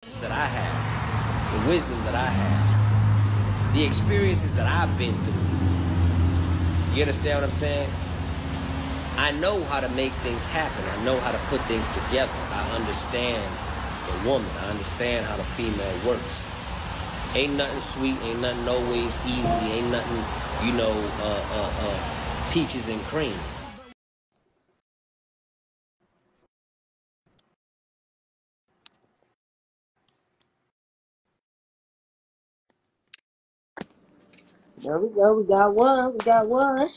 that I have, the wisdom that I have, the experiences that I've been through. You understand what I'm saying? I know how to make things happen. I know how to put things together. I understand the woman. I understand how the female works. Ain't nothing sweet, ain't nothing always easy, ain't nothing, you know, peaches and cream. There we go. We got one. We got one.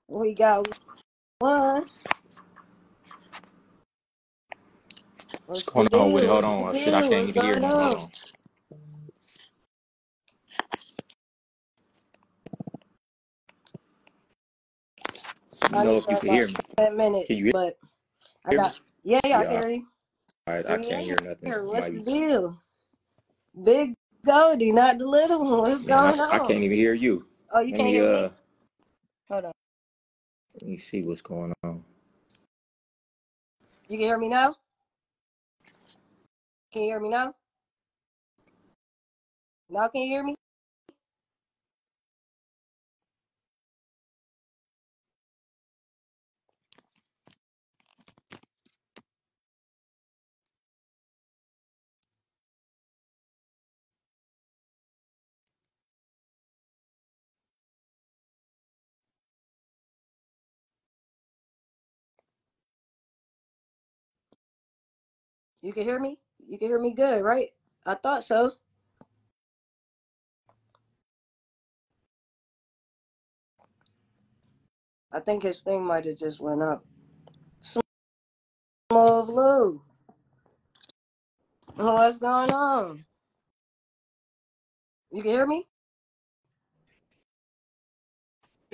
We got one. What's going on with it? Hold on. Shit, I can't What's even hear going nothing. Hold on? on. Let me know if you can hear me. 10 minutes, Can you but I hear me? got, yeah, I Yeah. can hear you. All right, I can't hear nothing. What's the deal? Big Goldie, not the little one. What's going on? I can't even hear you. Oh, you can't hear me? Hold on. Let me see what's going on. You can hear me now? Can you hear me now? Now can you hear me? You can hear me? You can hear me good, right? I thought so. I think his thing might have just went up. Smoov Lou. What's going on? You can hear me?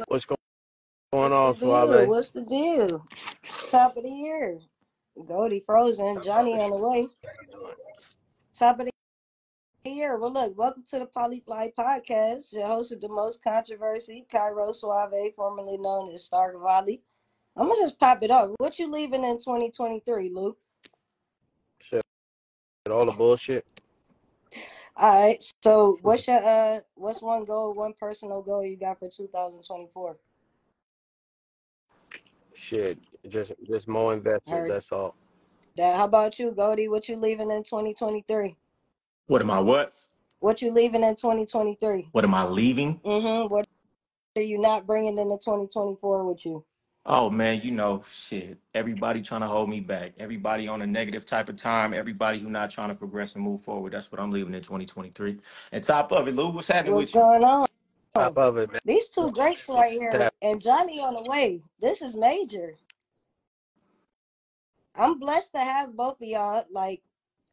What's going on, SUAVÉ? What's the deal? Top of the year. Goldie frozen. Johnny on the way. Top of the year. Well, look, welcome to the POLYFLY podcast. Your host of the most controversy, KAIRO suavÉ, formerly known as SUAVÉ. I'm going to just pop it up. What you leaving in 2023, Luke? Shit, all the bullshit. All right. So what's your what's one goal, one personal goal you got for 2024? Shit, just more investments. That's all. How about you, Goldie? What you leaving in 2023? What am I what? What you leaving in 2023? What am I leaving? What are you not bringing into 2024 with you? Oh man, you know, shit. Everybody trying to hold me back. Everybody on a negative type of time. Everybody who not trying to progress and move forward. That's what I'm leaving in 2023. And top of it, Lou, what's happening What's with you? going on? Top of it, man. These two greats right here, and Johnny on the way. This is major. I'm blessed to have both of y'all. Like,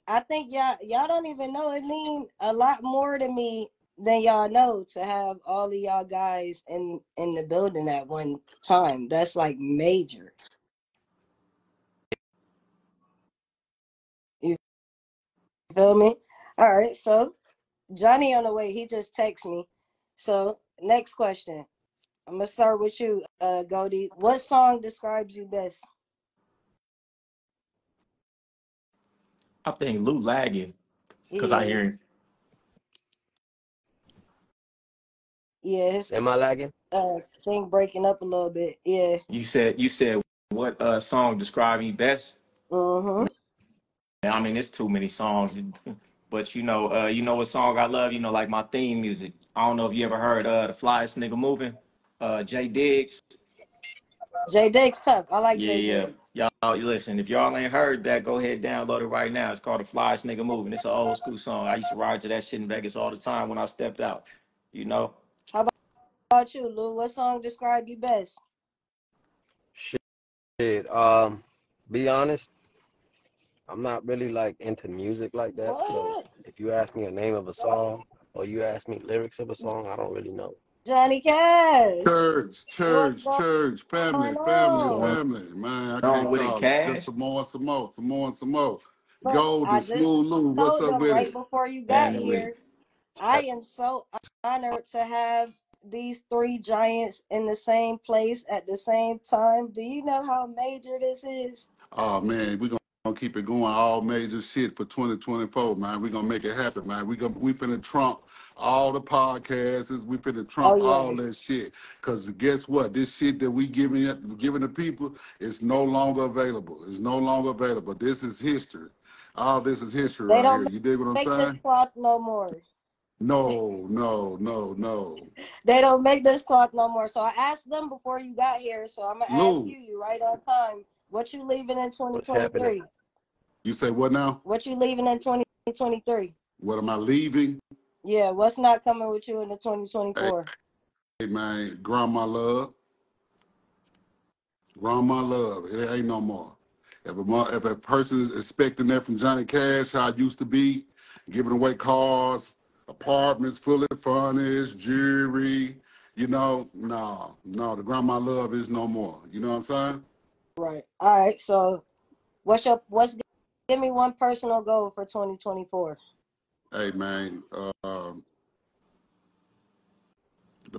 I think y'all don't even know. It mean a lot more to me than y'all know to have all of y'all guys in the building at one time. That's like major. You feel me? All right, so Johnny on the way. He just texted me. So next question. I'm gonna start with you, Goldie. What song describes you best? I think Lou lagging because I hear him. Yeah, his Am I lagging? thing breaking up a little bit. Yeah. You said what song describe me best? I mean, it's too many songs, but you know what song I love. You know, like my theme music. I don't know if you ever heard the flyest nigga moving, J Diggs. J Diggs tough. I like J Yeah, Diggs. y'all listen. If y'all ain't heard that, go ahead download it right now. It's called the flyest nigga moving. It's an old school song. I used to ride to that shit in Vegas all the time when I stepped out. You know. How about you, Lou? What song describe you best? Shit. Be honest, I'm not really like into music like that. What? So if you ask me a name of a song or you ask me lyrics of a song, I don't really know. Johnny Cash. Church, family, On? man. I On can't with it, call it. Just Cash. some more. Look, Goldie, I just Smooth Lou, what's told up them with right it? before you got And with it. here. I am so honored to have these three giants in the same place at the same time. Do you know how major this is? Oh man, we're keep it going, all major shit for 2024, man. We gonna make it happen, man. We finna trump all the podcasts. We finna trump all that shit. Cause guess what? This shit that we giving the people is no longer available. It's no longer available. This is history. All this is history right here. You dig what I'm make saying? this cloth no more. No. They don't make this cloth no more. So I asked them before you got here. So I'm gonna ask you right on time. What you leaving in 2023? You say what now? What you leaving in 2023? What am I leaving? Yeah, what's not coming with you in the 2024? Hey man, grandma love. Grandma love. It ain't no more. If a person is expecting that from Johnny Cash, how it used to be, giving away cars, apartments fully furnished, jewelry, you know, no, the grandma love is no more. You know what I'm saying? Right. All right. So give me one personal goal for 2024. Hey man, the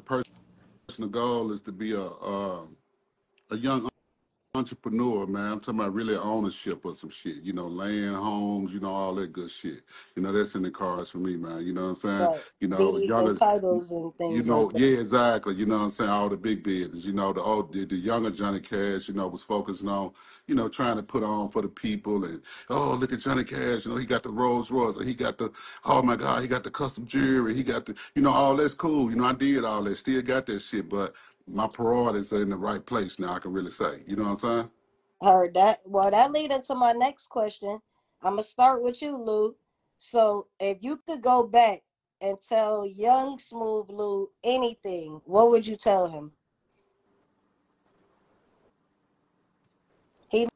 personal goal is to be a young entrepreneur, man. I'm talking about really ownership of some shit, you know, land, homes, you know, all that good shit. You know, that's in the cards for me, man. You know what I'm saying? Right. You know, younger titles and things. You know, like that. yeah, exactly. You know what I'm saying? All the big business. You know, the younger Johnny Cash, you know, was focusing on, you know, trying to put on for the people and, oh, look at Johnny Cash, you know, he got the Rolls Royce, or he got the, oh my God, he got the custom jewelry, he got the, you know, all that's cool. You know, I did all that, still got that shit, but my priorities are in the right place now, I can really say. You know what I'm saying? Heard that. Well, that leads into my next question. I'm going to start with you, Lou. So if you could go back and tell young Smoov Lou anything, what would you tell him? He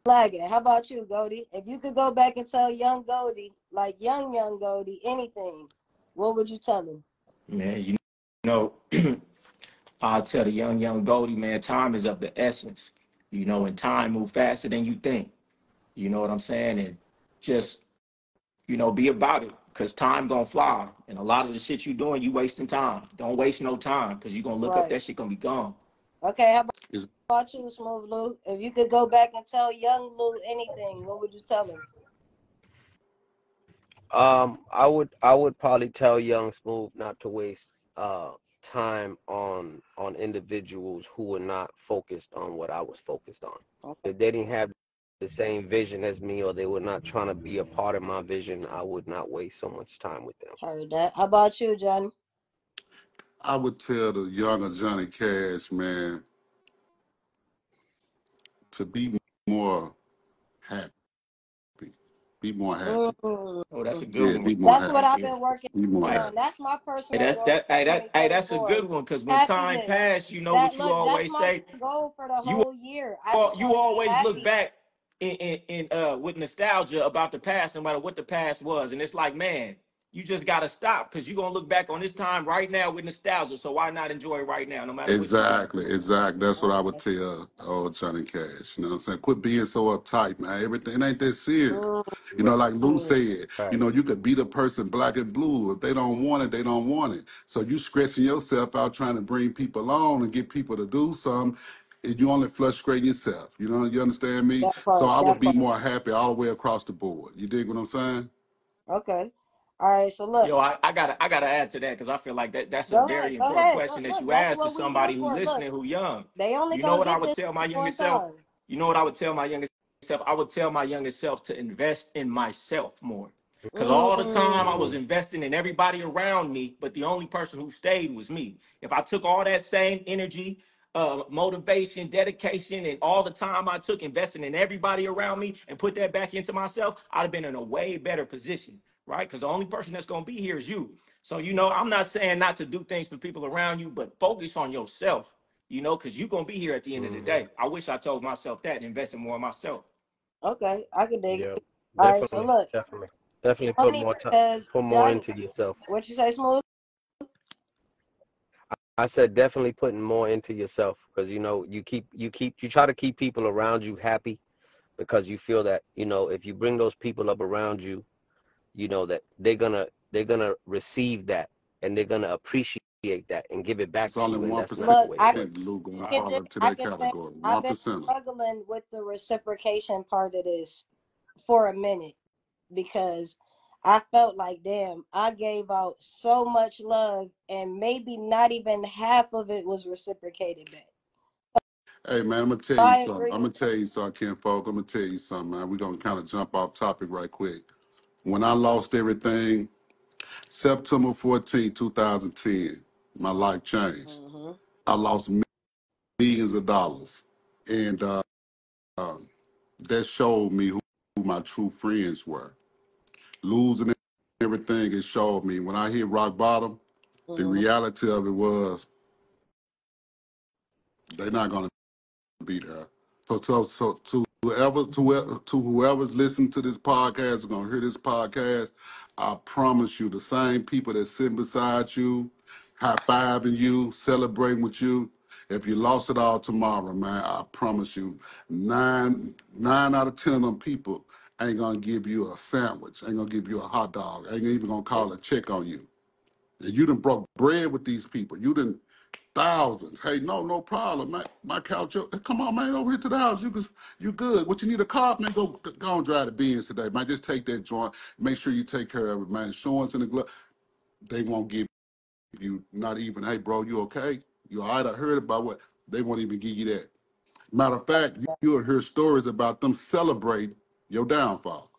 lagging. How about you, Goldie? If you could go back and tell young Goldie, like young Goldie, anything, what would you tell him? Man, you know, I'll tell the young Goldie, man, time is of the essence. You know, and time move faster than you think. You know what I'm saying? And just, you know, be about it, because time gonna fly. And a lot of the shit you doing, you wasting time. Don't waste no time, because you're gonna look up, that shit gonna be gone. Okay, how about you, Smoov Lou? If you could go back and tell young Lou anything, what would you tell him? I would probably tell young Smoov not to waste time on individuals who were not focused on what I was focused on. Okay. If they didn't have the same vision as me, or they were not trying to be a part of my vision, I would not waste so much time with them. Heard that. How about you, Johnny? I would tell the younger Johnny Cash, man, to be more happy. Be more happy. Oh, that's a good one. Be more that's happy. what I've been working on. That's my personal goal. That's a good one, because when time passed, you know what you always say. That's my goal for the whole year. You always look back in with nostalgia about the past, no matter what the past was, and it's like, man, you just gotta stop, because you're gonna look back on this time right now with nostalgia. So why not enjoy it right now, no matter exactly. That's what I would tell old Johnny Cash. You know what I'm saying? Quit being so uptight, man. Everything ain't that serious. You know, like Lou said, you know, you could beat a person black and blue. If they don't want it, they don't want it. So you stressing yourself out trying to bring people on and get people to do something. You only frustrating yourself. You know, you understand me? So I would be more happy all the way across the board. You dig what I'm saying? Okay. All right, so look. Yo, I gotta add to that, because I feel like that's a very important question that you asked to somebody who's listening, who young. You know what I would tell my younger self? You know what I would tell my younger self? I would tell my younger self to invest in myself more. Because all the time I was investing in everybody around me, but the only person who stayed was me. If I took all that same energy, motivation, dedication, and all the time I took investing in everybody around me and put that back into myself, I'd have been in a way better position, right? Because the only person that's going to be here is you. So, you know, I'm not saying not to do things for people around you, but focus on yourself, you know, because you're going to be here at the end of the day. I wish I told myself that and invested more in myself. Okay, I can dig it. All right, so look. Definitely put more into yourself. What you say, Smoov? I said definitely putting more into yourself, because you know you try to keep people around you happy, because you feel that, you know, if you bring those people up around you, you know that they're gonna receive that, and they're gonna appreciate that and give it back to you. Only 1%. Look, I've been struggling with the reciprocation part of this. for a minute because I felt like, damn, I gave out so much love and maybe not even half of it was reciprocated back. Hey, man, I'm going to tell you something. I'm going to tell you something, Ken Folk. I'm going to tell you something, man. We're going to kind of jump off topic right quick. When I lost everything, September 14, 2010, my life changed. I lost millions of dollars. And that showed me who my true friends were. Losing everything, it showed me. When I hit rock bottom, the reality of it was they're not going to be there. So to whoever's listening to this podcast, is going to hear this podcast, I promise you, the same people that sit beside you, high-fiving you, celebrating with you, if you lost it all tomorrow, man, I promise you, nine out of 10 of them people ain't going to give you a sandwich, ain't going to give you a hot dog, ain't even going to call a check on you. And you done broke bread with these people. You done thousands. Hey, no problem, man. My couch, come on, man, over here to the house. You good. What you need a car, man? Go and drive the Benz today, man. Just take that joint. Make sure you take care of it, man. Insurance in the glove. They won't give you not even, hey, bro, you okay? You all right? I heard about what. They won't even give you that. Matter of fact, you'll hear stories about them celebrate your downfall.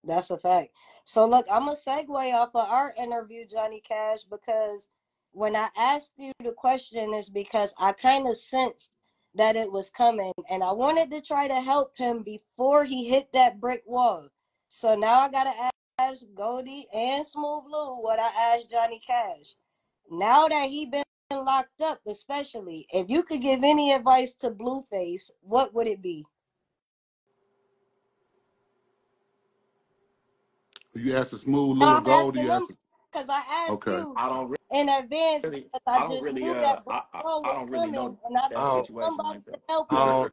That's a fact. So look, I'm gonna segue off of our interview, Johnny Cash, because when I asked you the question is because I kind of sensed that it was coming and I wanted to try to help him before he hit that brick wall. So now I gotta ask Goldie and Smooth Lou what I asked Johnny Cash. Now that he been locked up, especially, if you could give any advice to Blueface, what would it be? You asked the Smooth No, Lou or I'm asking Goldie? them because I asked Okay. you in advance because I just knew that ball I was don't really coming know and I that thought situation somebody like that. could help I him.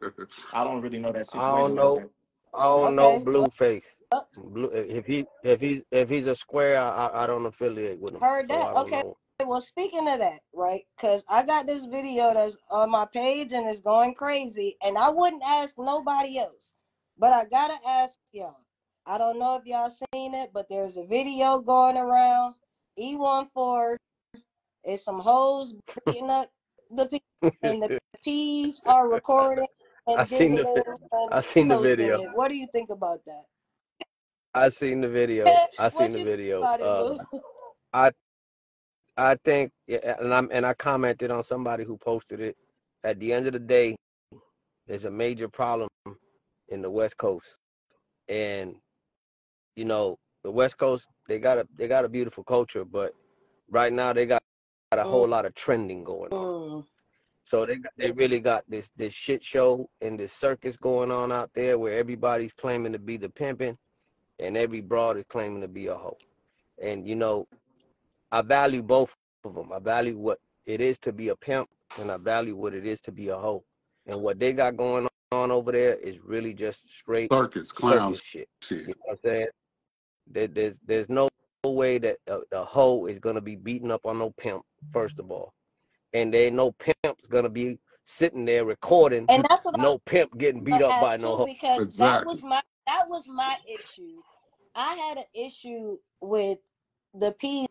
don't, I don't really know that I don't situation like know. that. I don't know Okay, Blueface. Blue, if he's a square, I don't affiliate with him, heard so that. I don't Okay, know. well, speaking of that, right? Because I got this video that's on my page and it's going crazy, and I wouldn't ask nobody else, but I gotta ask y'all. I don't know if y'all seen it, but there's a video going around. E14 is some hoes beating up the people, and the P's are recording I and seen digging the in and I seen the posting video. it. What do you think about that? I seen the video. I seen What the you think video. about it, Lou? I I think, yeah, and I commented on somebody who posted it. At the end of the day, there's a major problem in the West Coast, and you know the West Coast they got a beautiful culture, but right now they got a whole lot of trending going on. So they really got this shit show and this circus going on out there where everybody's claiming to be the pimping, and every broad is claiming to be a hoe. And you know, I value both of them. I value what it is to be a pimp, and I value what it is to be a hoe. And what they got going on over there is really just straight Circus, clowns, shit. shit. You know what I'm saying? There's no way that a hoe is gonna be beating up on no pimp, first of all, and there ain't no pimp's gonna be sitting there recording And that's what no pimp getting beat I up by asked no too, hoe. because Exactly. that was my issue. I had an issue with the P's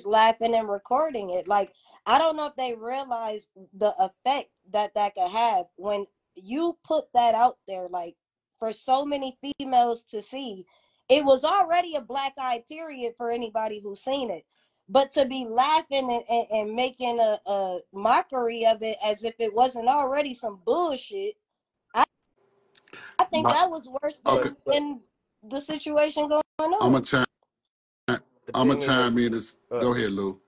laughing and recording it. Like, I don't know if they realize the effect that could have when you put that out there, like for so many females to see. It was already a black eye period for anybody who's seen it, but to be laughing and making a mockery of it as if it wasn't already some bullshit, I think that was worse Okay. than the situation going I'm on. gonna chime. The I'm gonna thing is, chime in. Go ahead, Lou.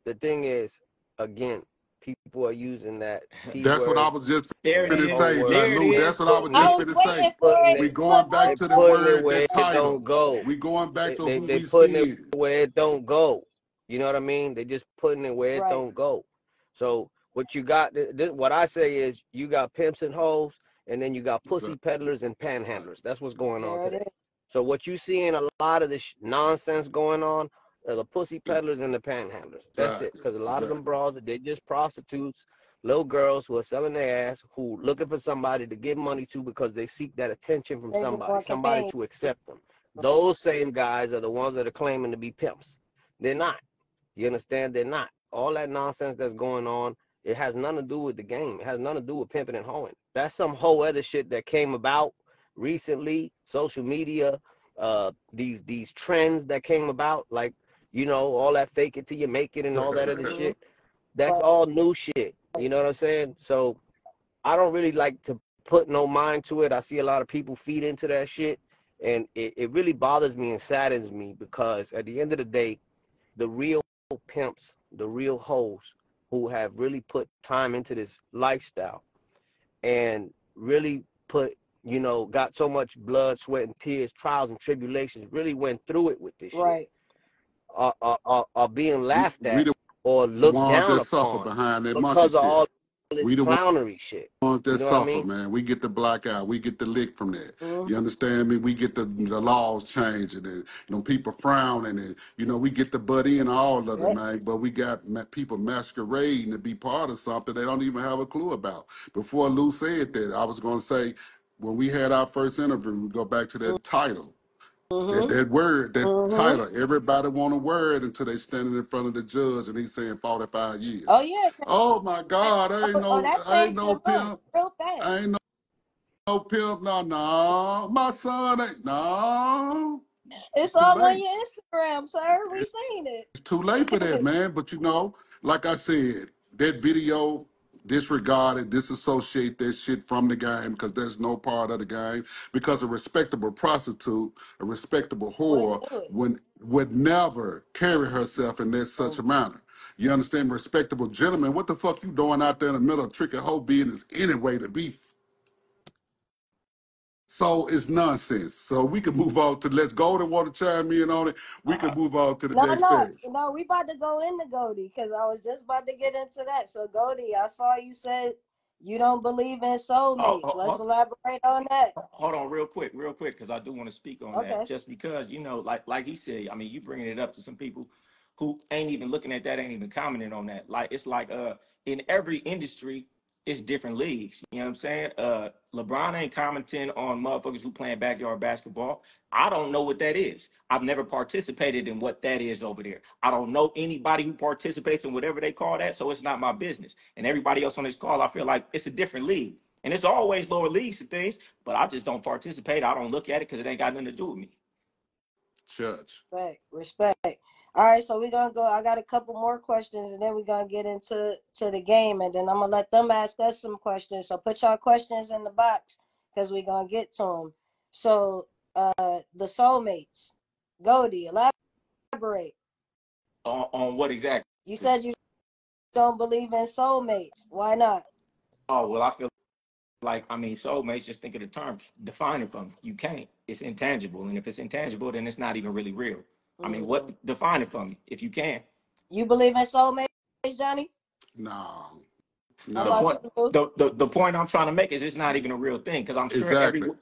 the thing is, again, people are using that P That's what I word was just There it and the finna is. whole say, word. There it Lou. is. That's what I was I just was finna waiting say. for Putting it, it, We but going I back was to the putting it word, the where it don't title. go. We going back to who They we putting it seeing. where it don't go. You know what I mean? They just putting it where it right. don't go. So what you got? What I say is you got pimps and hoes, and then you got pussy peddlers and panhandlers. That's what's going on There it today. is. So what you see in a lot of this nonsense going on are the pussy peddlers and the panhandlers. That's it. Exactly. Because a lot of them Exactly. bras, they're just prostitutes little girls who are selling their ass, who looking for somebody to give money to because they seek that attention from somebody to accept them. Those same guys are the ones that are claiming to be pimps. They're not. You understand? They're not. All that nonsense that's going on, it has nothing to do with the game. It has nothing to do with pimping and hoeing. That's some whole other shit that came about recently, social media, these trends that came about, like, you know, all that fake it till you make it and all that other shit. That's all new shit. You know what I'm saying? So I don't really like to put no mind to it. I see a lot of people feed into that shit, and it really bothers me and saddens me, because at the end of the day, the real pimps, the real hoes who have really put time into this lifestyle and really put, you know, got so much blood, sweat, and tears, trials and tribulations, really went through it with this shit, are being laughed We at the or looked ones down that suffer upon behind that monkey because of shit. all this We the clownery shit. ones You that know what I suffer, mean? man. We get the black eye. We get the lick from that. You understand me? We get the laws changing, and you know, people frowning, and you know, we get the butt in all of it, man. But we got people masquerading to be part of something they don't even have a clue about. Before Lou said that, I was going to say, when we had our first interview, we go back to that title. That word, that title, everybody want a word until they standing in front of the judge and he's saying 45 years. Oh yeah. Oh my God, I That ain't changed no their mind pimp. real fast. I ain't no pimp, no. My son ain't, no. It's It's too all on late. your Instagram, sir. We seen it. It's too late for that, man. But you know, like I said, that video, disregard it, disassociate that shit from the game, because there's no part of the game. Because a respectable prostitute, a respectable whore, would never carry herself in that such a manner. You understand? Respectable gentleman, what the fuck you doing out there in the middle of tricking whole business anyway to be? So it's nonsense. So we can move on to, let's go to want to chime in on it. We can move on to the next thing. No, we about to go into Goldie, because I was just about to get into that. So Goldie, I saw you said you don't believe in soulmates. Let's elaborate on that. Hold on real quick, because I do want to speak on that. Just because, you know, like he said, I mean, you bringing it up to some people who ain't even looking at that, ain't even commenting on that. Like, it's like in every industry, it's different leagues. You know what I'm saying? LeBron ain't commenting on motherfuckers who playing backyard basketball. I don't know what that is. I've never participated in what that is over there. I don't know anybody who participates in whatever they call that, so it's not my business. And everybody else on this call, I feel like it's a different league. And it's always lower leagues and things, but I just don't participate. I don't look at it because it ain't got nothing to do with me. Church. Respect. All right, so we're gonna go. I got a couple more questions, and then we're gonna get into the game, and then I'm gonna let them ask us some questions. So put your questions in the box, because we're gonna get to them. So the soulmates, Goldie, elaborate. On what exactly? You said you don't believe in soulmates. Why not? Oh, well, I feel like, I mean, soulmates, just think of the term, define it for me. You can't. It's intangible. And if it's intangible, then it's not even really real. I mean, what, define it for me, if you can. You believe in soulmates, Johnny? No. The point I'm trying to make is it's not even a real thing, because I'm sure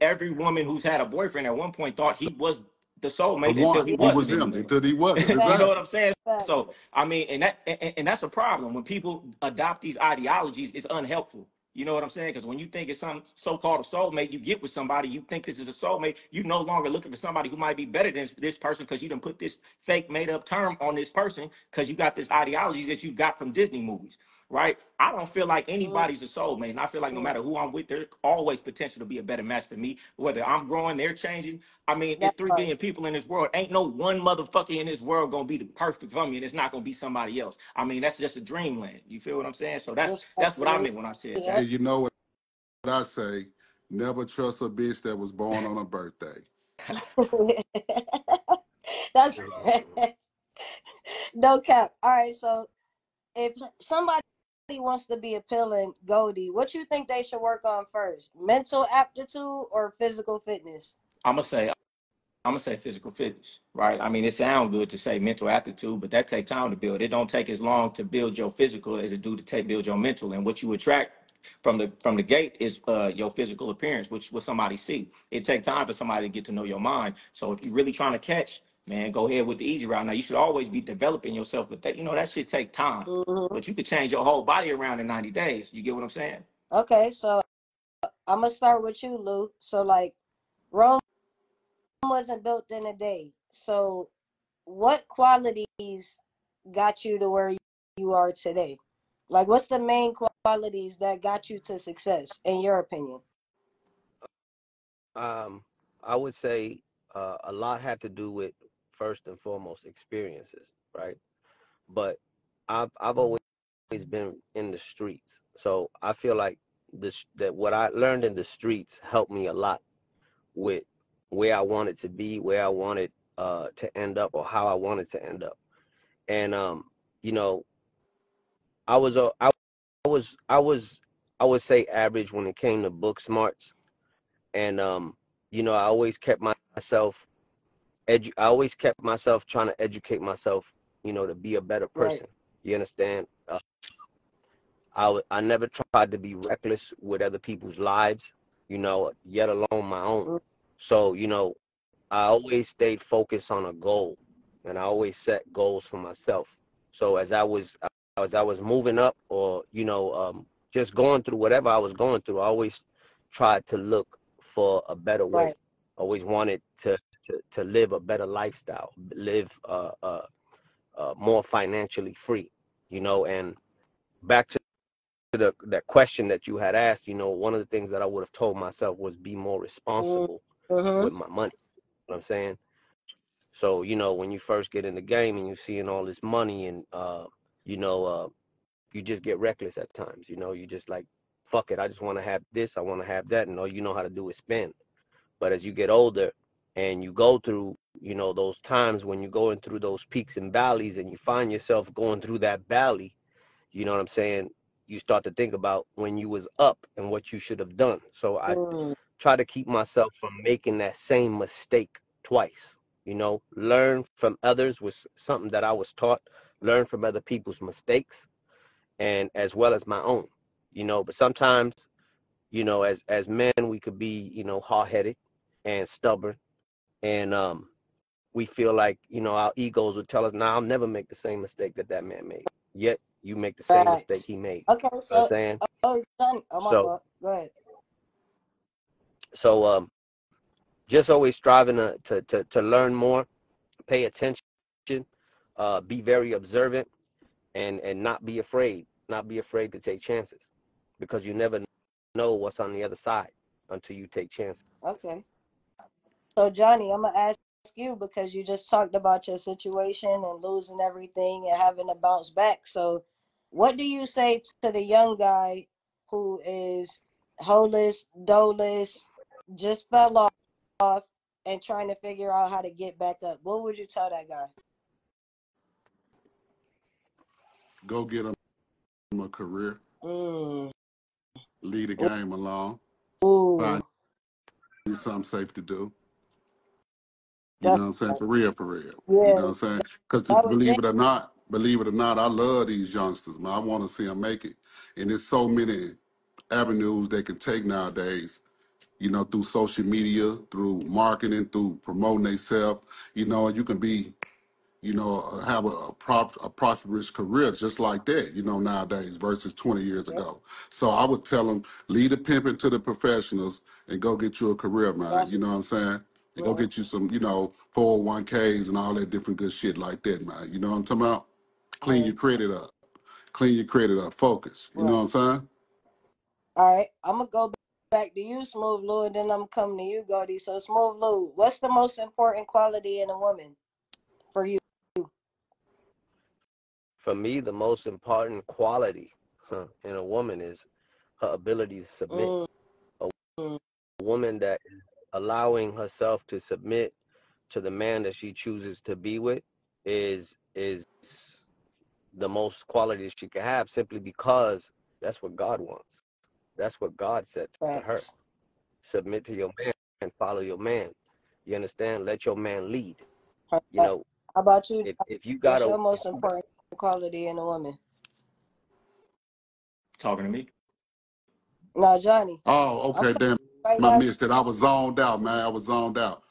every woman who's had a boyfriend at one point thought he was the soulmate until he wasn't anymore. Until he wasn't. You know what I'm saying? So I mean, and that's a problem when people adopt these ideologies. It's unhelpful. You know what I'm saying? Because when you think it's some so-called a soulmate, you get with somebody, you think this is a soulmate, you no longer looking for somebody who might be better than this person, because you done put this fake made-up term on this person because you got this ideology that you got from Disney movies, right? I don't feel like anybody's a soulmate, and I feel like no matter who I'm with, there's always potential to be a better match for me. Whether I'm growing, they're changing. I mean, there's 3 billion people in this world. Ain't no one motherfucker in this world gonna be the perfect for me, and it's not gonna be somebody else. I mean, that's just a dreamland. You feel what I'm saying? So that's what I meant when I said that. And you know what I say? Never trust a bitch that was born on a birthday. That's no cap. All right, so if somebody wants to be appealing, Goldie, what you think they should work on first? Mental aptitude or physical fitness? I'm gonna say physical fitness, right? I mean, it sounds good to say mental aptitude, but that takes time to build. It don't take as long to build your physical as it do to build your mental. And what you attract from the gate is your physical appearance, which what somebody see. It takes time for somebody to get to know your mind. So if you're really trying to catch man, go ahead with the easy route. Now you should always be developing yourself, but that, you know, that shit take time. But you could change your whole body around in 90 days. You get what I'm saying? Okay, so I'm gonna start with you, Lou. So like, Rome wasn't built in a day. So what qualities got you to where you are today? Like, what's the main qualities that got you to success, in your opinion? I would say a lot had to do with, first and foremost, experiences, right? But I've always been in the streets, so I feel like that what I learned in the streets helped me a lot with where I wanted to be, where I wanted to end up, or how I wanted to end up. And you know, I was I would say average when it came to book smarts, and you know, I always kept myself I always kept myself trying to educate myself, you know, to be a better person. Right. You understand? I never tried to be reckless with other people's lives, you know, yet alone my own. So, you know, I always stayed focused on a goal, and I always set goals for myself. So as I was moving up, or, you know, just going through whatever I was going through, I always tried to look for a better way. Right. Always wanted to live a better lifestyle, live more financially free, you know. And back to that question that you had asked, you know, one of the things that I would have told myself was be more responsible with my money. You know what I'm saying? So, you know, when you first get in the game and you're seeing all this money, and you know, you just get reckless at times. You know, you just like, fuck it, I just want to have this, I want to have that, and all you know how to do is spend. But as you get older and you go through, you know, those times when you're going through those peaks and valleys, and you find yourself going through that valley, you know what I'm saying? You start to think about when you was up and what you should have done. So I try to keep myself from making that same mistake twice. You know, learn from others was something that I was taught. Learn from other people's mistakes, and as well as my own. You know, but sometimes, you know, as men, we could be, you know, hard-headed and stubborn, and we feel like, you know, our egos would tell us, "Nah, I'll never make the same mistake that man made." Yet you make the same mistake he made. Okay, so, you know what I'm saying? Johnny, my fault. Go ahead. So just always striving to learn more, pay attention, be very observant, and not be afraid to take chances, because you never know what's on the other side until you take chances. Okay. So Johnny, I'm gonna ask you, because you just talked about your situation and losing everything and having to bounce back. So what do you say to the young guy who is holeless, doleless, just fell off, and trying to figure out how to get back up? What would you tell that guy? Go get him a career. Lead the game along. Find you something safe to do. You know what I'm saying? For real, for real. Yeah. You know what I'm saying? Because believe it or not, I love these youngsters, man. I want to see them make it. And there's so many avenues they can take nowadays, you know, through social media, through marketing, through promoting themselves. You know, you can be, you know, have a prosperous career just like that, you know, nowadays versus 20 years ago. So I would tell them, lead the pimping to the professionals and go get you a career, man. You know what I'm saying? And go get you some, you know, 401ks and all that different good shit like that, man. You know what I'm talking about? Clean your credit up. Clean your credit up. Focus. You know what I'm saying? All right. I'm going to go back to you, Smoov Lou, and then I'm coming to you, Goldie. So, Smoov Lou, what's the most important quality in a woman for you? For me, the most important quality in a woman is her ability to submit. A woman that is allowing herself to submit to the man that she chooses to be with is the most quality she can have, simply because that's what God wants. That's what God said to her. Submit to your man and follow your man. You understand? Let your man lead. You know, how about you? If you got what's your most important quality in a woman? Talking to me? No, Johnny. Oh, okay, damn. I missed it. I was zoned out, man. I was zoned out.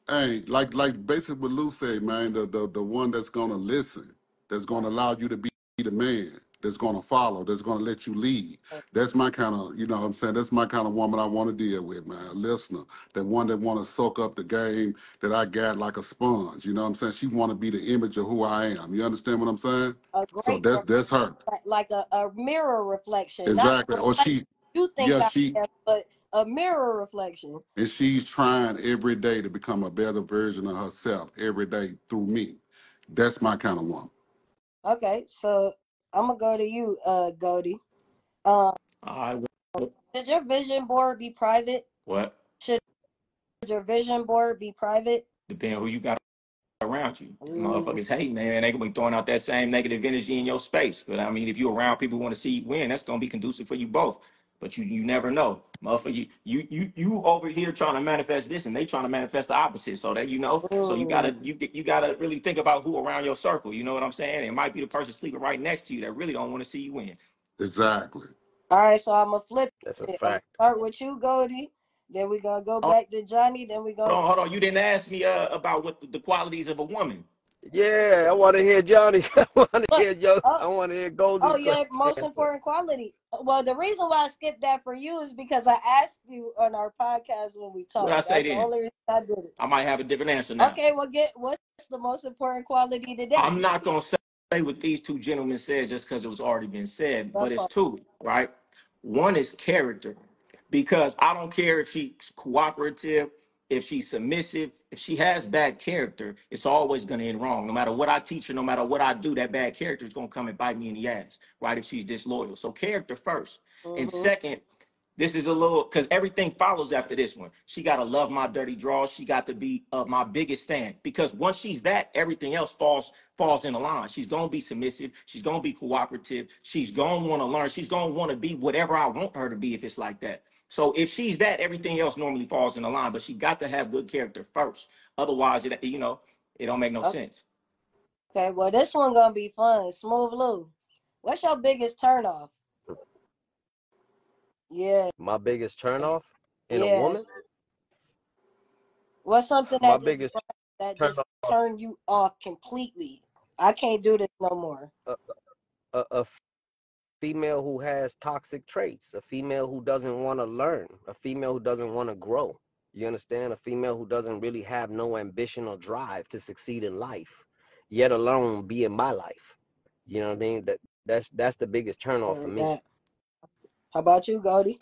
Hey, like basically what Lou said, man, the one that's gonna listen, that's gonna allow you to be the man, that's gonna follow, that's gonna let you lead. That's my kind of, you know what I'm saying? That's my kind of woman I want to deal with, man. A listener. That one that wanna soak up the game that I got like a sponge. You know what I'm saying? She wanna be the image of who I am. You understand what I'm saying? A So great, that's her. like a mirror reflection, not Exactly. the Or reflection she you think yeah, I she am, but a mirror reflection. and she's trying every day to become a better version of herself every day through me. That's my kind of woman. Okay, so I'm gonna go to you, Goldie. Should your vision board be private? What? Should your vision board be private? Depending who you got around you. Motherfuckers hate, man. They gonna be throwing out that same negative energy in your space. But I mean, if you're around people who want to see you win, that's gonna be conducive for you both. But you never know, motherfucker. You over here trying to manifest this, and they trying to manifest the opposite. So that so you gotta really think about who around your circle. You know what I'm saying? It might be the person sleeping right next to you that really don't want to see you win. Exactly. All right, so I'm gonna flip That's a it. I'm gonna fact. start with you, Goldie. Then we're gonna go back to Johnny. Then we're gonna Hold on. You didn't ask me about what the qualities of a woman. Yeah, I want to hear Johnny. I want to look. hear Joe. Oh, I want to hear Goldie's yeah, most answer. important quality. Well, the reason why I skipped that for you is because I asked you on our podcast when we What I talked. say That's the then? only reason I did it. I might have a different answer now. Okay, well, what's the most important quality today? I'm not gonna say what these two gentlemen said just because it was already been said, but it's two, right? One is character, because I don't care if she's cooperative, if she's submissive, if she has bad character, it's always gonna end wrong. No matter what I teach her, no matter what I do, that bad character is gonna come and bite me in the ass, right? If she's disloyal. So character first. And second, this is a little, because everything follows after this one. She got to love my dirty draws. She got to be my biggest fan, because once she's that, everything else falls in the line. She's going to be submissive. She's going to be cooperative. She's going to want to learn. She's going to want to be whatever I want her to be if it's like that. So if she's that, everything else normally falls in the line, but she got to have good character first. Otherwise, it don't make no sense. Okay, well, this one going to be fun. Smooth Lou, what's your biggest turnoff? Yeah. My biggest turnoff in a woman? What's something My that biggest just turned you off completely? I can't do this no more. A female who has toxic traits, a female who doesn't want to learn, a female who doesn't want to grow. You understand? A female who doesn't really have no ambition or drive to succeed in life, yet alone be in my life. You know what I mean? That's the biggest turnoff for me. How about you, Goldie?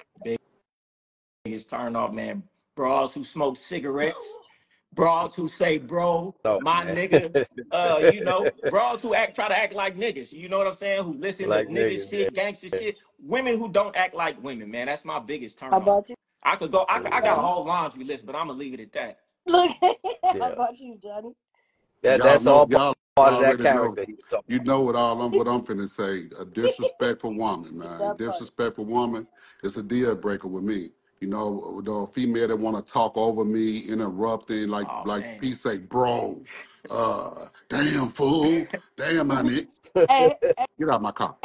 Biggest turn off, man. Bras who smoke cigarettes, bras who say bro, my nigga, bras who try to act like niggas. You know what I'm saying? Who listen like to nigga shit, gangster shit. Women who don't act like women, man. That's my biggest turn off. How about you? I could go. I got a whole laundry list, but I'm gonna leave it at that. Look, how about you, Johnny? That's all y'all part of that already character. you know what I'm finna say. A disrespectful woman, man. A disrespectful woman is a deal breaker with me. You know, the female that want to talk over me, interrupting, like he say, bro, damn fool, damn honey. Get out my car.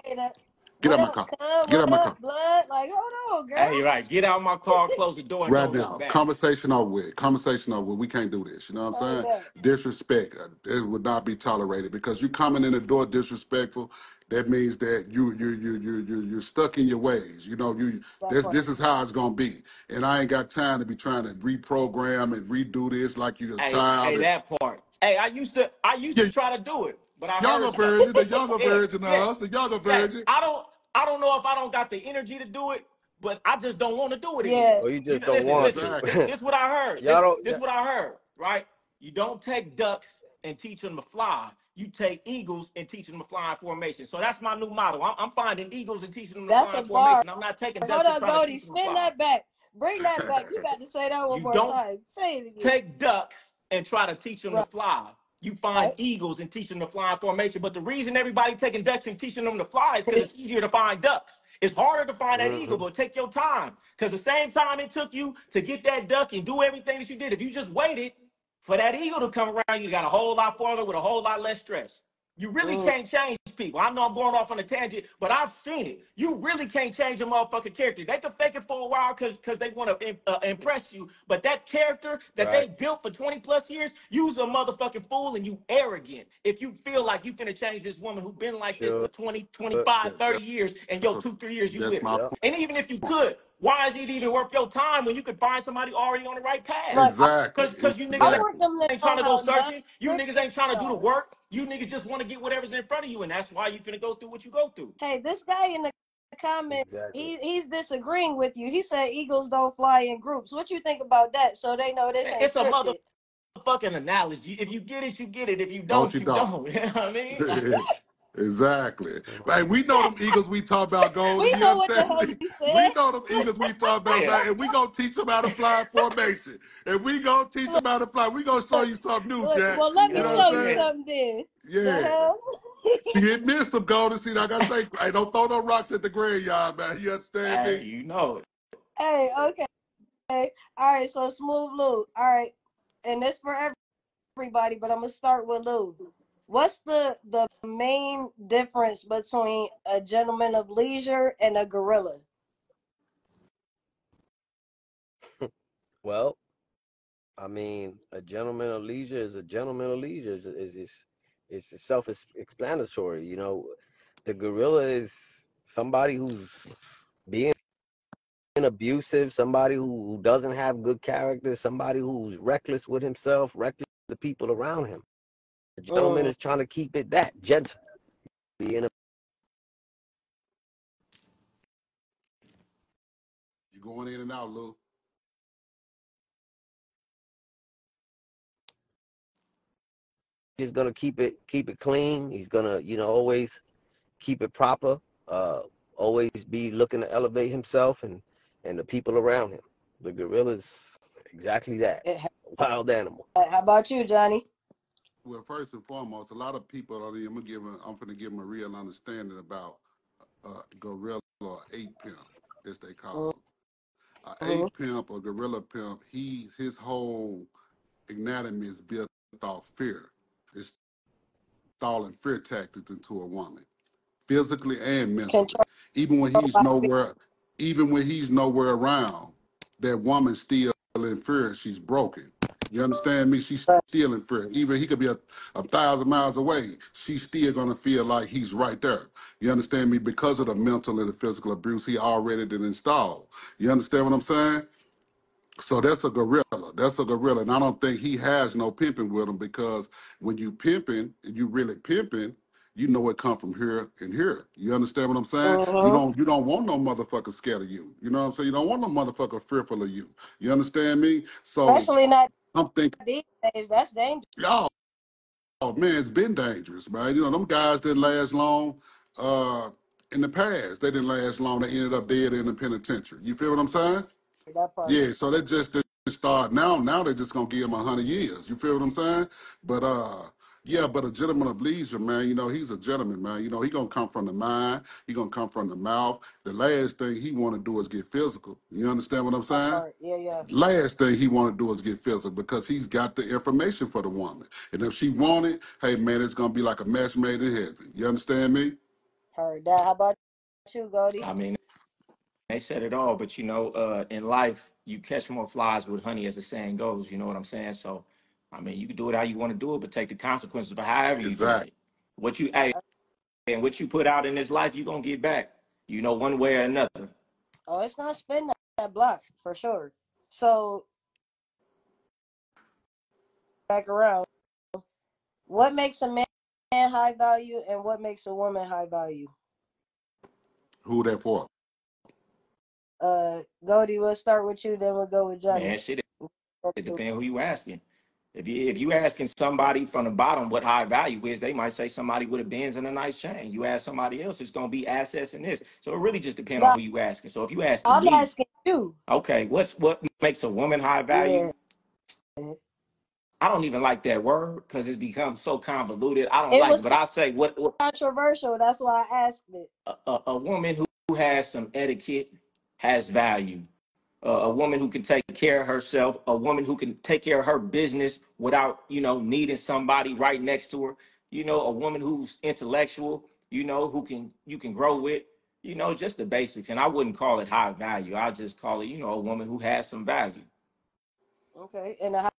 Get out my car. Get out my car. Blood? Like, hold on, girl. Hey, right. Get out my car, close the door, and right don't now, look back. Conversation over with. Conversation over with. We can't do this. You know what I'm saying? Disrespect. It would not be tolerated, because you coming in the door disrespectful. That means that you're stuck in your ways. You know, this is how it's gonna be. And I ain't got time to be trying to reprogram and redo this like you're a child. Hey, that part. Hey, I used to try to do it, but I younger heard version, the younger version of us, the younger version. I don't know if I don't got the energy to do it, but I just don't want to do it anymore. Or you just don't want to. This what I heard. This what I heard, right? You don't take ducks and teach them to fly. You take eagles and teach them to fly in formation. So that's my new motto. I'm finding eagles and teaching them to fly in formation. I'm not taking ducks and trying to teach them to fly. Spin that back. Bring that back. You got to say that one more time. Say it again. Take ducks and try to teach them to fly. You find eagles and teach them to fly in formation. But the reason everybody taking ducks and teaching them to fly is because it's easier to find ducks. It's harder to find that eagle, but take your time. Because the same time it took you to get that duck and do everything that you did, if you just waited for that eagle to come around, you got a whole lot farther with a whole lot less stress. You really can't change people. I know I'm going off on a tangent, but I've seen it. You really can't change a motherfucking character. They can fake it for a while because they want to impress you, but that character that they built for 20 plus years, you's a motherfucking fool and you arrogant. If you feel like you finna change this woman who been like this for 20, 25, 30 years, and yo, 2-3 years you with her. And even if you could, why is it even worth your time when you could find somebody already on the right path? Exactly. Because you niggas ain't trying to go searching. You niggas ain't trying to do the work. You niggas just want to get whatever's in front of you, and that's why you finna go through what you go through. Hey, this guy in the comment, he's disagreeing with you. He said eagles don't fly in groups. What you think about that? So they know this ain't It's scripted. a motherfucking analogy. If you get it, you get it. If you don't, you don't. You know what I mean? Exactly. Like, we know them eagles we talk about, Goldie. We You know what the hell understand me? he said. We know them eagles we talk about, man, and we gonna teach them how to fly in formation. And we gonna teach them how to fly. We gonna show you something new, Jack. Well, let me you know show what I'm you saying? something then. Yeah. The hell? See, it missed them, Goldie. See, like I say, hey, don't throw no rocks at the graveyard, man. You understand me? You know it. Hey, okay. All right, so Smooth Lou. All right, and this for everybody, but I'm gonna start with Lou. What's the main difference between a gentleman of leisure and a gorilla? Well, I mean, a gentleman of leisure is a gentleman of leisure. It's self-explanatory. You know, the gorilla is somebody who's being abusive, somebody who doesn't have good character, somebody who's reckless with himself, reckless with the people around him. The gentleman is trying to keep it that gentle. Being You going in and out, Lou. He's gonna keep it clean. He's gonna, you know, always keep it proper. Always be looking to elevate himself and the people around him. The gorilla's exactly that. A wild animal. How about you, Johnny? Well, first and foremost, a lot of people, I'm going to give them a real understanding about gorilla or ape pimp, as they call him. Ape pimp or gorilla pimp, his whole anatomy is built off fear. It's installing fear tactics into a woman, physically and mentally. Even when he's nowhere around, that woman's still in fear. She's broken. You understand me? She's still in fear. Even he could be 1,000 miles away. She's still gonna feel like he's right there. You understand me? Because of the mental and the physical abuse he already did install. You understand what I'm saying? So that's a gorilla. That's a gorilla. And I don't think he has no pimping with him, because when you pimping and you really pimping, you know it come from here and here. You understand what I'm saying? You don't want no motherfucker scared of you. You know what I'm saying? You don't want no motherfucker fearful of you. You understand me? So especially not I'm thinking, these days. That's dangerous. oh man, it's been dangerous, man. You know, them guys didn't last long in the past. They didn't last long. They ended up dead in the penitentiary. You feel what I'm saying? That part. Yeah, so they just didn't start now. Now they're just gonna give him 100 years. You feel what I'm saying? But yeah, but a gentleman of leisure, man, you know, he's a gentleman, man. You know, he gonna come from the mind, he gonna come from the mouth. The last thing he wanna do is get physical. You understand what I'm saying? Yeah. Last thing he wanna do is get physical, because he's got the information for the woman. And if she want it, hey man, it's gonna be like a match made in heaven. You understand me? Heard that. How about you, Goldie? I mean, they said it all, but you know, in life, you catch more flies with honey, as the saying goes. You know what I'm saying? So, I mean, you can do it how you want to do it, but take the consequences. But however you do Exactly. it, and what you put out in this life, you're gonna get back. You know, one way or another. Oh, it's gonna spin that block for sure. So back around. What makes a man high value and what makes a woman high value? Who that for? Goldie, we'll start with you, then we'll go with Johnny. Man, shit, it depends who you asking. If you asking somebody from the bottom what high value is, they might say somebody with a Benz and a nice chain. You ask somebody else, it's gonna be assets and this. So it really just depends on who you asking. So if you asking I'm me, asking you. okay, what makes a woman high value? Yeah. I don't even like that word because it's become so convoluted. I don't like it, but I say what controversial. That's why I asked it. A woman who has some etiquette has value. A woman who can take care of herself, a woman who can take care of her business without, you know, needing somebody right next to her. you know, a woman who's intellectual, you know, you can grow with, you know, just the basics. And I wouldn't call it high value. I just call it, you know, a woman who has some value. Okay, and a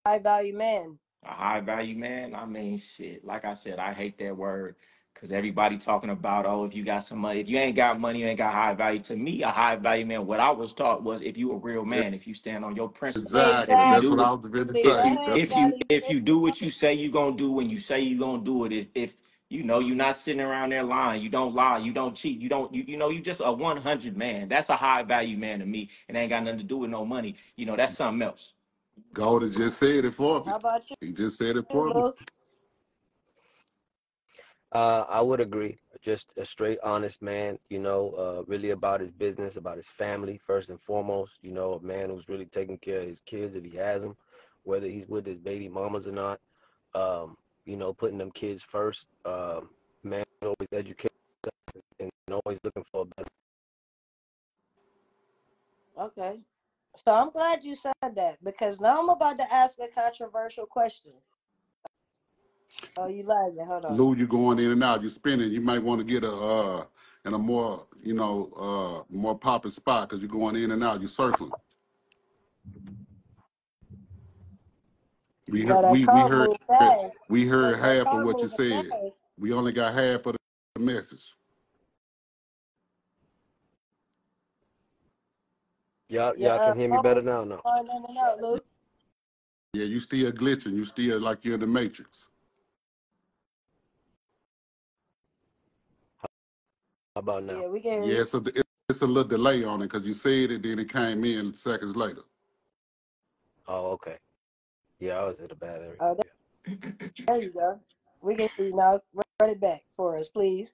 high value man. A high value man, I mean, shit. Like I said, I hate that word because everybody talking about, oh, if you got some money, if you ain't got money, you ain't got high value. To me, a high value man, what I was taught was if you a real man, if you stand on your principles, if Exactly. you That's do what Exactly. I what was going to if say. you Go ahead, if That's you Goldie. if you do what you say you gonna do when you say you gonna do it, if you know you're not sitting around there lying, you don't lie, you don't cheat, you know you just a 100 man. That's a high value man to me, and ain't got nothing to do with no money. You know that's something else. Goldie just said it for me. How about you, He just said it for me. Lou? I would agree. Just a straight, honest man, you know, really about his business, about his family, first and foremost. You know, a man who's really taking care of his kids if he has them, whether he's with his baby mamas or not. You know, putting them kids first. Man always educated and always looking for a better. Okay. So I'm glad you said that because now I'm about to ask a controversial question. Oh, you lagging. Hold on. Lou, you going in and out, you spinning. You might want to get in a more, you know, more popping spot because you're going in and out, you're circling. We No, heard, that we car heard moved fast. we heard That half of car what you moving said. fast. We only got half of the message. Y'all can hear me better Phone now? No. going in and out, Lou. Yeah, you still glitching. You still like you're in the matrix. How about now? Yeah, we can hear Yeah, you. so it's a little delay on it because you said it, then it came in seconds later. Oh, okay. Yeah, I was in a bad area. Oh, there you go. We can hear you now. Run it back for us, please.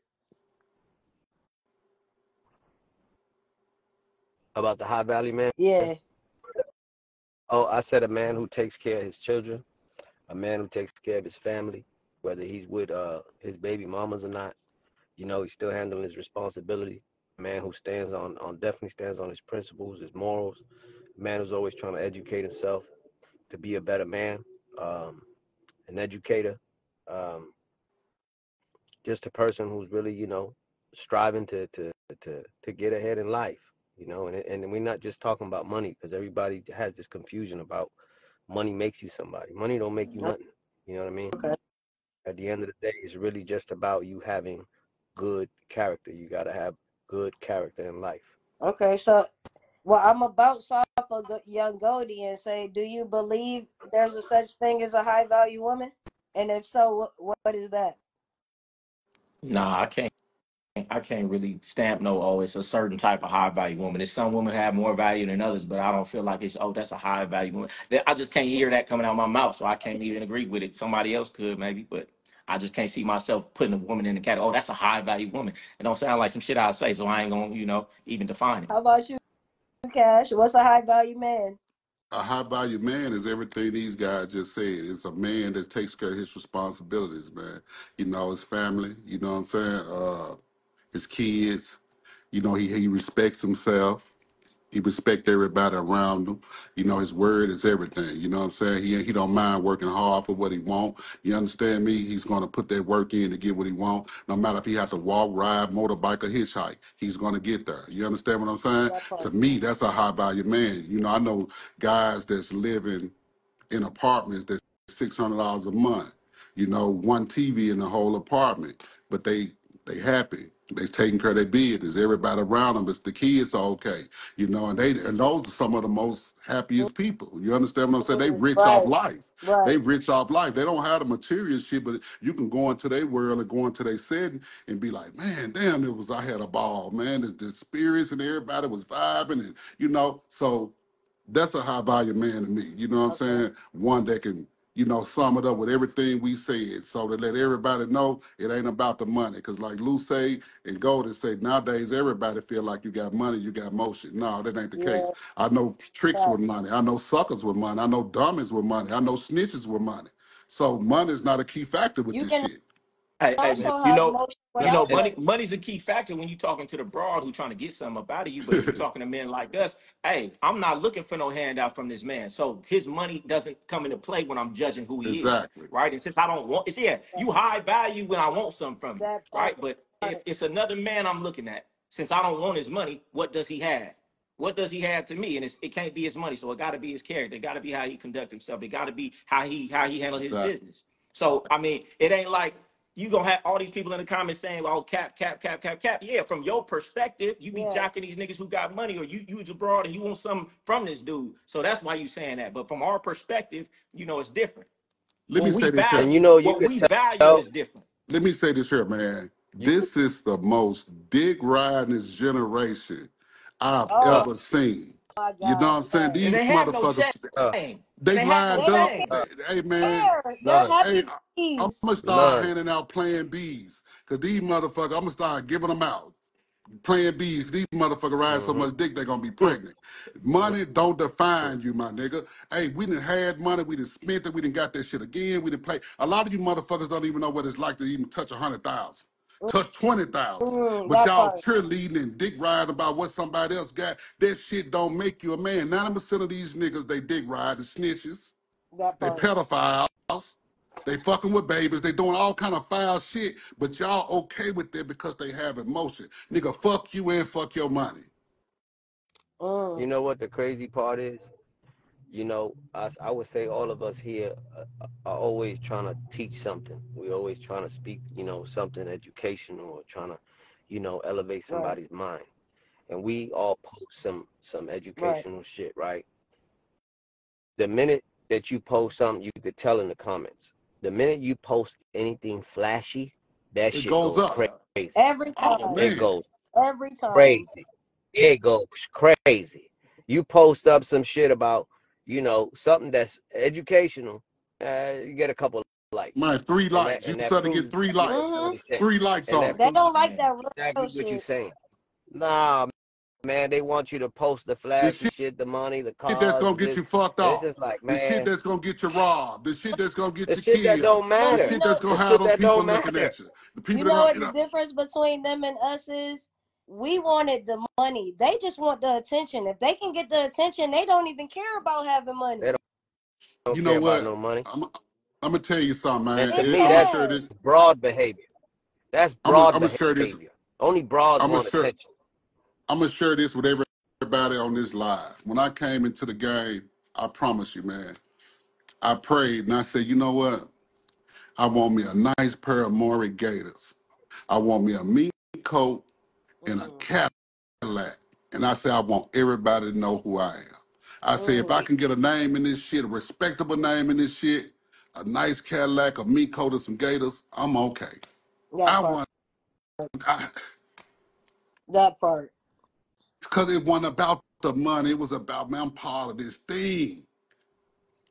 About the high value man? Yeah. Oh, I said a man who takes care of his children, a man who takes care of his family, whether he's with his baby mamas or not. You know, he's still handling his responsibility. A man who stands on definitely stands on his principles, his morals. A man who's always trying to educate himself to be a better man, an educator, um, just a person who's really, you know, striving to get ahead in life. You know, and we're not just talking about money because everybody has this confusion about money makes you somebody. Money don't make you nothing. You know what I mean? Okay. At the end of the day, it's really just about you having good character. You got to have good character in life. Okay. So, well, I'm about to off a young Goldie and say, do you believe there's a such thing as a high value woman? And if so, what is that? Nah, I can't really stamp no, oh, it's a certain type of high value woman. It's some women have more value than others, but I don't feel like it's, oh, that's a high value woman. I just can't hear that coming out of my mouth, so I can't even agree with it. Somebody else could maybe, but I just can't see myself putting a woman in the category, oh, that's a high value woman. It don't sound like some shit I'd say, so I ain't gonna, you know, even define it. How about you, Cash? What's a high value man? A high value man is everything these guys just said. It's a man that takes care of his responsibilities, man. You know, his family, you know what I'm saying? His kids, you know, he respects himself. He respect everybody around him. You know, his word is everything. You know what I'm saying? He don't mind working hard for what he want. You understand me? He's gonna put that work in to get what he want. No matter if he have to walk, ride, motorbike, or hitchhike, he's gonna get there. You understand what I'm saying? That To part. me, that's a high value man. You know, I know guys that's living in apartments that's $600 a month. You know, one TV in the whole apartment, but they happy. They taking care of their business. Everybody around them, it's the kids are okay. You know, and those are some of the most happiest people. You understand what I'm saying? They rich off Right. life. Right. They rich off life. They don't have the material shit, but you can go into their world and go into their setting and be like, man, damn, I had a ball, man. The spirits and everybody was vibing, and you know, so that's a high value man to me. You know what I'm Okay. saying? One that can, you know, sum it up with everything we said. So to let everybody know it ain't about the money. Because like Lou say and Golden say, nowadays everybody feel like you got money, you got motion. No, that ain't the Yeah. case. I know tricks Right. with money. I know suckers with money. I know dummies with money. I know snitches with money. So money is not a key factor with You this can shit. Hey, man, also have motion without money. money's a key factor when you're talking to the broad who trying to get something up out of you. But if you're talking to men like us, hey, I'm not looking for no handout from this man. So his money doesn't come into play when I'm judging who he is, Exactly. right? And since I don't want, you high value when I want something from you, That part. right? But if it's another man I'm looking at, since I don't want his money, what does he have? What does he have to me? And it can't be his money, so it got to be his character. It got to be how he conduct himself. It got to be how he handle his business. So I mean, it ain't like you gonna have all these people in the comments saying, "Oh, cap, cap, cap, cap, cap." Yeah, from your perspective, you be jocking these niggas who got money, or you use abroad and you want something from this dude. So that's why you saying that. But from our perspective, it's different. Let me say this here. And you What could we value is different. Let me say this here, man. This is the most dick ridingest generation I've ever seen. My You know God. what I'm saying? And These they have no motherfuckers, shame. they lined up. Hey, man. They're Hey, happy I'm bees. going to start handing out Plan Bs. Because these motherfuckers, I'm going to start giving them out. Plan Bs, these motherfuckers ride so much dick, they're going to be pregnant. Money don't define you, my nigga. Hey, we done had money, we done spent it, we done got that shit again, we done play. A lot of you motherfuckers don't even know what it's like to even touch 100,000. Touch 20,000. But y'all cheerleading and dick riding about what somebody else got. That shit don't make you a man. 90% of these niggas, they dick riding snitches. They pedophiles. They fucking with babies. They doing all kind of foul shit. But y'all okay with that because they have emotion. Nigga, fuck you and fuck your money. You know what the crazy part is? I would say all of us here are always trying to teach something. We're always trying to speak, something educational, or trying to, elevate somebody's mind. And we all post some educational shit, right? The minute that you post something, you could tell in the comments. The minute you post anything flashy, that shit goes crazy. Every time. Oh, it goes every time. crazy. It goes crazy. You post up some shit about, something that's educational, you get a couple likes. Man, 3 likes. You suddenly get 3 likes. 3 likes on it. They don't like that real exactly shit. what you're saying. Nah, man, they want you to post the flashy shit, the money, the cars. That's gonna get you fucked and off. it's just like, man, the shit that's gonna get you robbed. The shit that's gonna get the you shit that killed. don't matter. The shit that's gonna have them people looking at you. The people You know what the difference between them and us is? We wanted the money. They just want the attention. If they can get the attention, they don't even care about having money. They don't you care know what? about no money. I'm gonna tell you something, man. And to me, that's broad behavior. That's broad behavior. Share this. Only broads want attention. I'm gonna share this with everybody on this live. When I came into the game, I promise you, man, I prayed and I said, you know what? I want me a nice pair of Maury Gators. I want me a mink coat and a Cadillac. And I say, I want everybody to know who I am. I say, if I can get a name in this shit, a respectable name in this shit, a nice Cadillac, a mink coat, and some Gators, I'm okay. That part. Because it wasn't about the money. It was about, man, I'm part of this thing.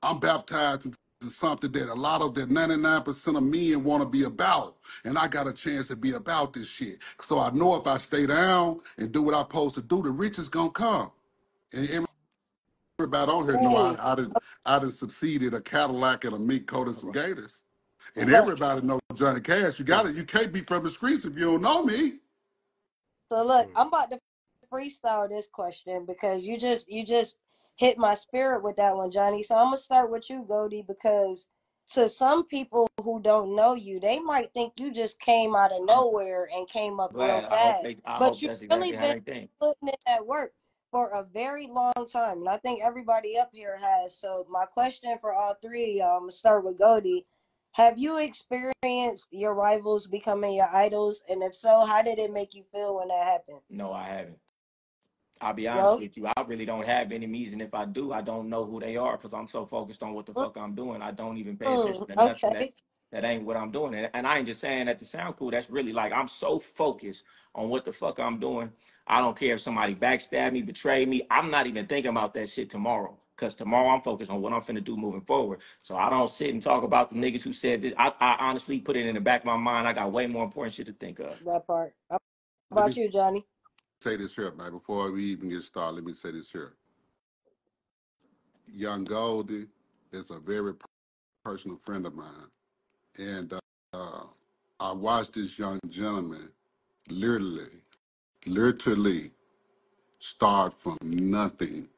I'm baptized into something that a lot of that 99% of men want to be about. And I got a chance to be about this shit. So I know if I stay down and do what I'm supposed to do, the riches gonna come. And everybody on here know I done succeeded a Cadillac and a mink coat and some Gators. And everybody know Johnny Cash. You can't be from the streets if you don't know me. So look, I'm about to freestyle this question because you just hit my spirit with that one, Johnny. So I'm gonna start with you, Goldie, because to some people who don't know you, they might think you just came out of nowhere and came up real fast. But you've really been putting in that work for a very long time. And I think everybody up here has. So my question for all three of y'all, I'm gonna start with Goldie. Have you experienced your rivals becoming your idols? And if so, how did it make you feel when that happened? No, I haven't. I'll be honest with you. I really don't have enemies, and if I do, I don't know who they are because I'm so focused on what the fuck I'm doing. I don't even pay attention to nothing that ain't what I'm doing. And I ain't just saying that to sound cool. That's really like I'm so focused on what the fuck I'm doing. I don't care if somebody backstab me, betray me. I'm not even thinking about that shit tomorrow because tomorrow I'm focused on what I'm finna do moving forward. So I don't sit and talk about the niggas who said this. I honestly put it in the back of my mind. I got way more important shit to think of. That part. How about you, Johnny? Say this here, man. Before we even get started, let me say this here. Young Goldie is a very personal friend of mine. And I watched this young gentleman literally start from nothing.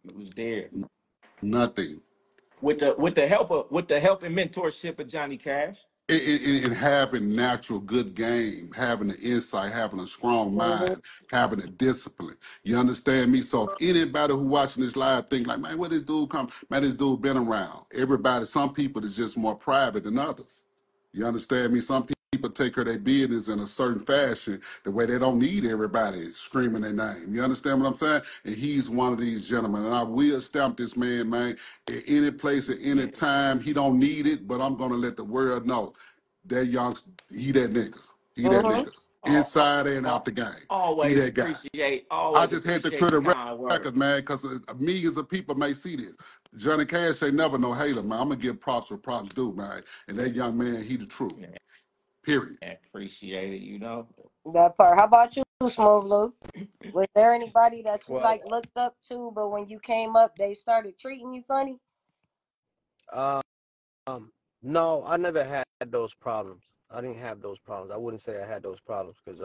It was there. Nothing. With the help and mentorship of Johnny Cash. And having natural good game, having the insight, having a strong mind, having a discipline. You understand me? So if anybody who watching this live think like, man, where this dude come? Man, this dude been around. Everybody, some people is just more private than others. You understand me? Some people take care of their business in a certain fashion, the way they don't need everybody screaming their name. You understand what I'm saying? And he's one of these gentlemen. And I will stamp this man, at any place, at any time. He don't need it, but I'm going to let the world know that he that nigga. He that nigga. Inside and out the game. He that guy. I just had to clear the record, man, because millions of people may see this. Johnny Cash ain't never no hater, man. I'm going to give props where props due, man. And that young man, he the truth. Yeah. Period. I appreciate it, you know. That part. How about you, Smoov Lou? Was there anybody that you looked up to, but when you came up, they started treating you funny? No, I never had those problems. I didn't have those problems. I wouldn't say I had those problems because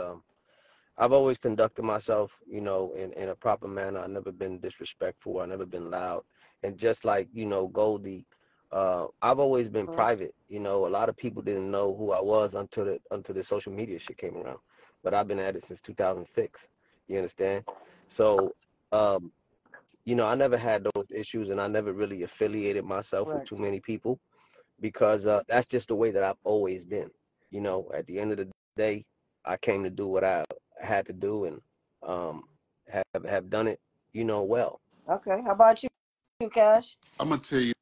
I've always conducted myself, you know, in a proper manner. I've never been disrespectful. I've never been loud. And just like, you know, Goldie, I've always been private. You know, a lot of people didn't know who I was until the social media shit came around. But I've been at it since 2006. You understand? So, you know, I never had those issues, and I never really affiliated myself with too many people because that's just the way that I've always been. You know, at the end of the day, I came to do what I had to do, and have done it, you know, well. Okay. How about you, Cash? I'm going to tell you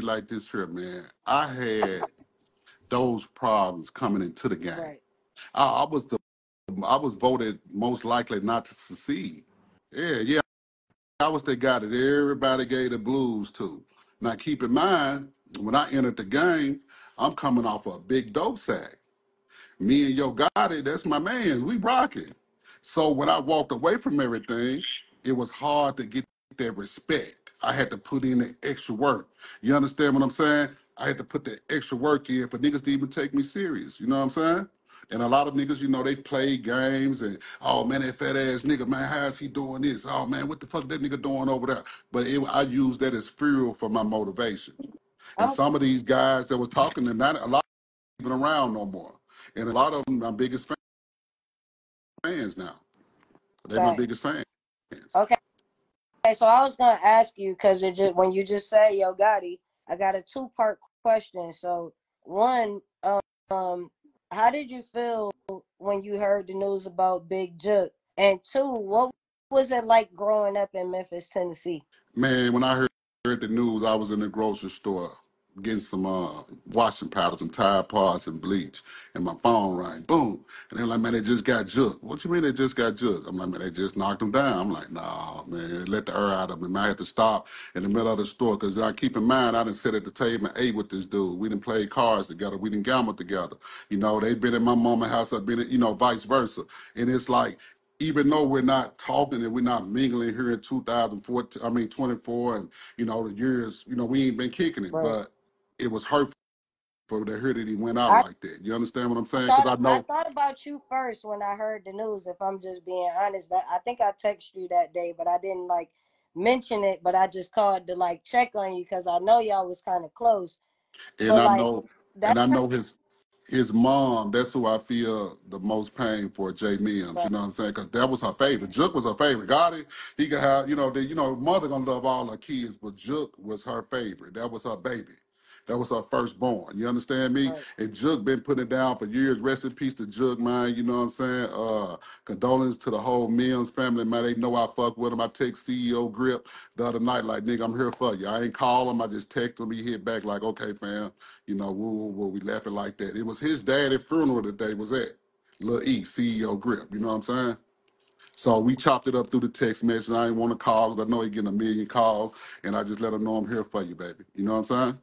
like this here, man. I had those problems coming into the game. Right. I was voted most likely not to succeed. Yeah. I was the guy that everybody gave the blues to. Now, keep in mind, when I entered the game, I'm coming off a big dope sack. Me and Yo Gotti, that's my man. We rocking. So when I walked away from everything, it was hard to get that respect. I had to put in the extra work. You understand what I'm saying? I had to put the extra work in for niggas to even take me serious. You know what I'm saying? And a lot of niggas, you know, they play games and, oh, man, that fat ass nigga, man, how is he doing this? Oh, man, what the fuck that nigga doing over there? But I use that as fuel for my motivation. And some of these guys that was talking, and not a lot even around no more. And a lot of them, my biggest fans now. They're my biggest fans. Okay. So I was gonna ask you because when you just say Yo Gotti, I got a 2-part question. So one, how did you feel when you heard the news about Big Jook? And 2, what was it like growing up in Memphis, Tennessee? Man, when I heard the news, I was in the grocery store getting some washing powder, some Tide Pods and bleach, and my phone rang, boom. And they're like, man, they just got Jook. What you mean they just got Jook? I'm like, man, they just knocked him down. I'm like, nah, man, let the air out of him. I had to stop in the middle of the store because I keep in mind, I done sit at the table and ate with this dude. We done played cards together. We done gambled together. You know, they've been in my mama's house. I've been, you know, vice versa. And it's like, even though we're not talking and we're not mingling here in 24, and, you know, the years, you know, we ain't been kicking it, but it was hurtful to hear that he went out like that. You understand what I'm saying? Because I thought about you first when I heard the news, if I'm just being honest. I think I texted you that day, but I didn't, like, mention it, but I just called to, like, check on you because I know y'all was kind of close. And I know his mom, that's who I feel the most pain for, Jay Mims, you know what I'm saying? Because that was her favorite. Jook was her favorite. Gotti, he could have, mother gonna love all her kids, but Jook was her favorite. That was her baby. That was her firstborn. You understand me? Right. And Jook been putting it down for years. Rest in peace to Jook, man. You know what I'm saying? Condolences to the whole Mims family, man. They know I fuck with him. I text CEO Grip the other night, like, nigga, I'm here for you. I ain't call him. I just text him. He hit back like, okay, fam. You know, we laughing like that. It was his daddy's funeral today was at Lil E, CEO Grip. You know what I'm saying? So we chopped it up through the text message. I didn't want to call because I know he getting a million calls, and I just let him know I'm here for you, baby. You know what I'm saying?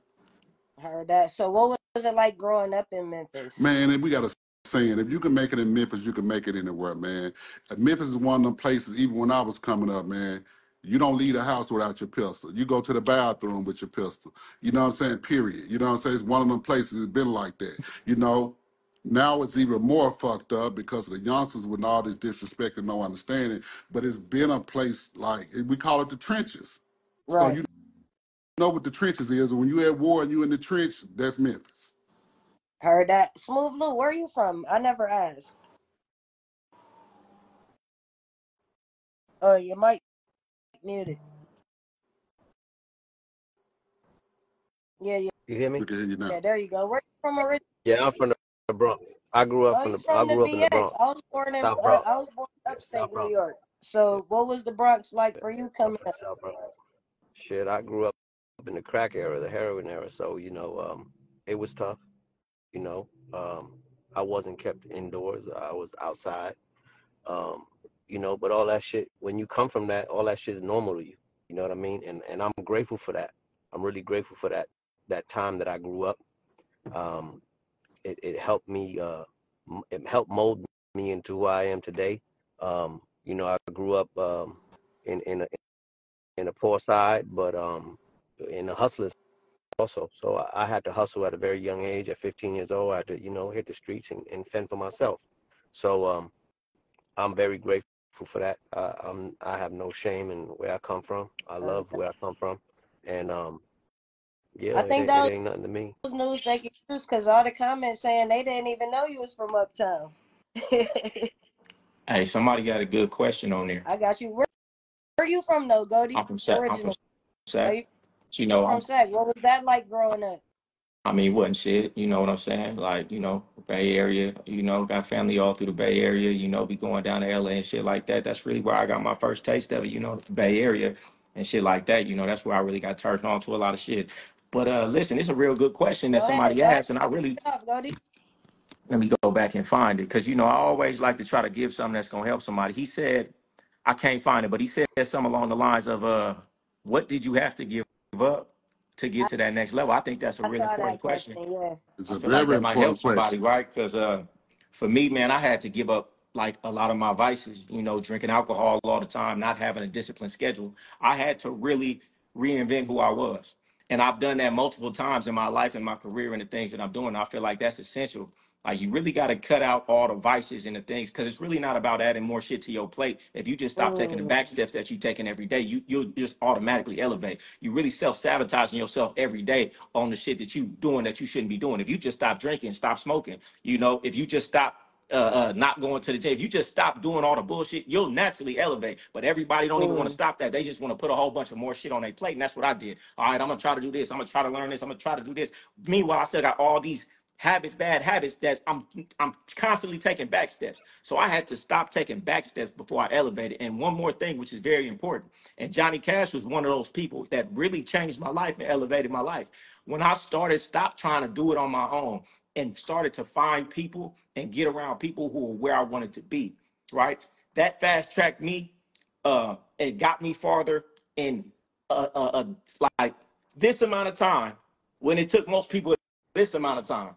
Heard that. So what was it like growing up in Memphis? Man, and we got a saying, if you can make it in Memphis, you can make it anywhere, man. Memphis is one of them places, even when I was coming up, man, You don't leave the house without your pistol. You go to the bathroom with your pistol. You know what I'm saying? Period. You know what I'm saying? It's one of them places it's been like that. You know, now it's even more fucked up because of the youngsters with all this disrespect and no understanding. But it's been a place like, we call it the trenches. Right. So you know what the trenches is. And when you at war and you in the trench, that's Memphis. Heard that. Smooth Lou, where are you from? I never asked. Oh, your mic muted. Yeah. You hear me? We can hear you now. Yeah, there you go. Where you from originally? Yeah, I'm from the Bronx. I grew up in the Bronx. I was born in upstate New York. So what was the Bronx like for you coming up? South Bronx. Shit, I grew up in the crack era, the heroin era. So, it was tough. I wasn't kept indoors. I was outside. But all that shit, when you come from that, all that shit is normal to you. You know what I mean? And I'm grateful for that. I'm really grateful for that time that I grew up. It helped me, it helped mold me into who I am today. I grew up in a poor side, but in a hustler also. So I had to hustle at a very young age. At 15 years old, I had to, hit the streets and fend for myself. So I'm very grateful for that. I have no shame in where I come from. I love where I come from, and yeah, I think it ain't nothing to me. Those news making news because all the comments saying they didn't even know you was from uptown. Hey, somebody got a good question on there. I got you. Where are you from though, Goldie? I'm from Sac. Sac. From Sac. What was that like growing up? I mean, wasn't shit, you know what I'm saying? Like, Bay Area, got family all through the Bay Area, be going down to LA and shit like that. That's really where I got my first taste of it, the Bay Area and shit like that. That's where I really got turned on to a lot of shit. But listen, it's a real good question that somebody asked, and I really, let me go back and find it. Cause I always like to try to give something that's gonna help somebody. He said, I can't find it, but he said something along the lines of, what did you have to give up to get to that next level? I think that's a really important question. Yeah. It's I a feel like very that might help important somebody, question. right? Because for me, man, I had to give up like a lot of my vices, drinking alcohol all the time, not having a disciplined schedule. I had to really reinvent who I was. And I've done that multiple times in my life and my career and the things that I'm doing. I feel like that's essential. Like you really got to cut out all the vices and the things because it's really not about adding more shit to your plate. If you just stop taking the back steps that you're taking every day, you'll just automatically elevate. You really self-sabotaging yourself every day on the shit that you doing that you shouldn't be doing. If you just stop drinking, stop smoking, if you just stop not going to the gym, if you just stop doing all the bullshit, you'll naturally elevate. But everybody don't even want to stop that. They just want to put a whole bunch of more shit on their plate. And that's what I did. All right, I'm going to try to do this. I'm going to try to learn this. I'm going to try to do this. Meanwhile, I still got all these bad habits that I'm constantly taking back steps. So I had to stop taking back steps before I elevated. And one more thing, which is very important. And Johnny Cash was one of those people that really changed my life and elevated my life. When I stopped trying to do it on my own and started to find people and get around people who were where I wanted to be, right? That fast tracked me. It got me farther in like this amount of time when it took most people this amount of time.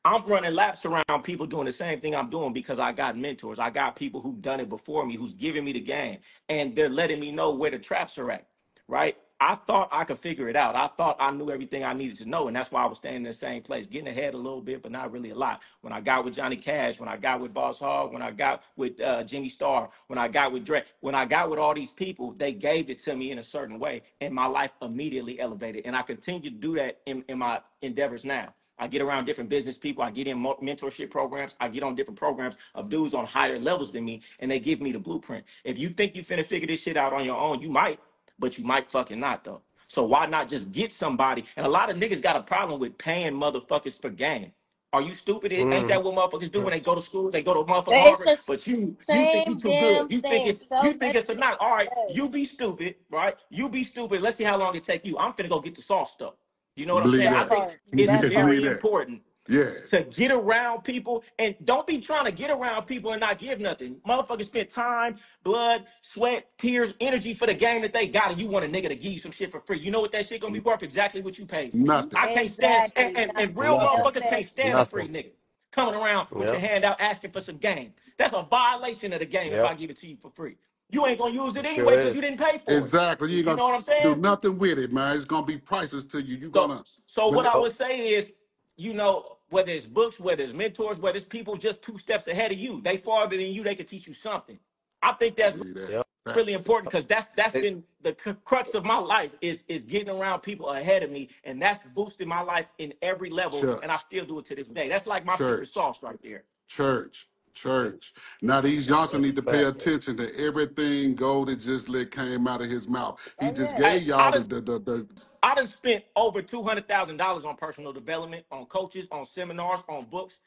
I'm running laps around people doing the same thing I'm doing because I got mentors. I got people who've done it before me, who's giving me the game, and they're letting me know where the traps are at, right? I thought I could figure it out. I thought I knew everything I needed to know, and that's why I was staying in the same place, getting ahead a little bit, but not really a lot. When I got with Johnny Cash, when I got with Boss Hogg, when I got with Jimmy Starr, when I got with Dre, when I got with all these people, they gave it to me in a certain way, and my life immediately elevated. And I continue to do that in my endeavors now. I get around different business people. I get in mentorship programs. I get on different programs of dudes on higher levels than me, and they give me the blueprint. If you think you finna figure this shit out on your own, you might, but you might fucking not, though. So why not just get somebody? And a lot of niggas got a problem with paying motherfuckers for game. Are you stupid? Ain't that what motherfuckers do when they go to school? They go to motherfucking Harvard, but you think you too good. You think it's a knock. All right, you be stupid, right? You be stupid. Let's see how long it take you. I'm finna go get the sauce stuff. You know what I'm saying? I think it's very important to get around people, and don't be trying to get around people and not give nothing. Motherfuckers spent time, blood, sweat, tears, energy for the game that they got, and you want a nigga to give you some shit for free. You know what that shit gonna be worth? Exactly what you paid for. Nothing. I can't stand, and real motherfuckers can't stand a free nigga coming around with your hand out asking for some game. That's a violation of the game if I give it to you for free. you ain't gonna use it It anyway sure because you is. didn't pay for it. Exactly. You ain't You gonna know what I'm do saying? nothing with it, man. It's gonna be priceless to you. You So, gonna so what when I Oh, would say is, you know, whether it's books, whether it's mentors, whether it's people just 2 steps ahead of you, they farther than you, they could teach you something. I think I that's believe that. yep. really Facts. important because that's It, been the crux of my life is getting around people ahead of me, and that's boosted my life in every level, and I Church. still do it to this day. That's like my secret Church. sauce right there. Church. it, Church. Now these youngsters that's a need to pay fact. attention to everything Goldie just let came out of his mouth. He Oh just yeah. I, gave y'all I the done the I done spent over $200,000 on personal development, on coaches, on seminars, on books.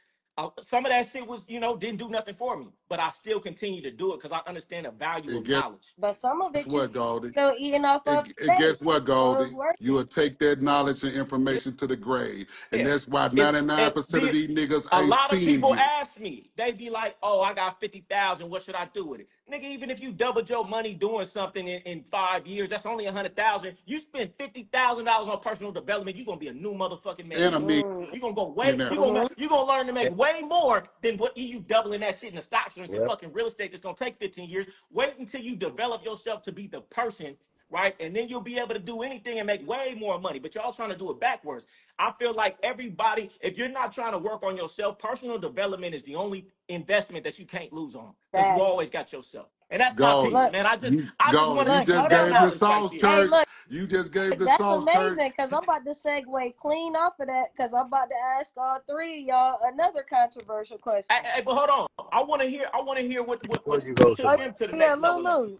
Some of that shit was, you know, didn't do nothing for me, but I still continue to do it because I understand the value and of guess knowledge. But some of it you what, Goldie? still eating off of And today. guess what, So it's Goldie? worth You will take that knowledge and information to the grave. And Yeah. that's why It's 99% of the these niggas a ain't lot of seen people you. ask me, they be like, "Oh, I got 50,000. What should I do with it?" Nigga, even if you doubled your money doing something in 5 years, that's only 100,000. You spend $50,000 on personal development, you're gonna be a new motherfucking And man. a mm, You're gonna go way, millionaire. you're gonna learn to make way more than what you doubling that shit in the stocks or in some Yep. fucking real estate that's gonna take 15 years. Wait until you develop yourself to be the person, right? And then you'll be able to do anything and make way more money. But y'all trying to do it backwards. I feel like everybody, if you're not trying to work on yourself, personal development is the only investment that you can't lose on because you that. always got yourself. And that's my piece, Look, Goldie. man. You I just Goldie, wanted you to look, get just hold that on. gave the knowledge type sauce, shit. Hey, church. look, You just gave the that's sauce, church. amazing because I'm about to segue clean off of that because I'm about to ask all three of y'all another controversial question. Hey, but hold on. I want to hear Before you what go took Oh somewhere, them to the yeah, next level in. Lulu.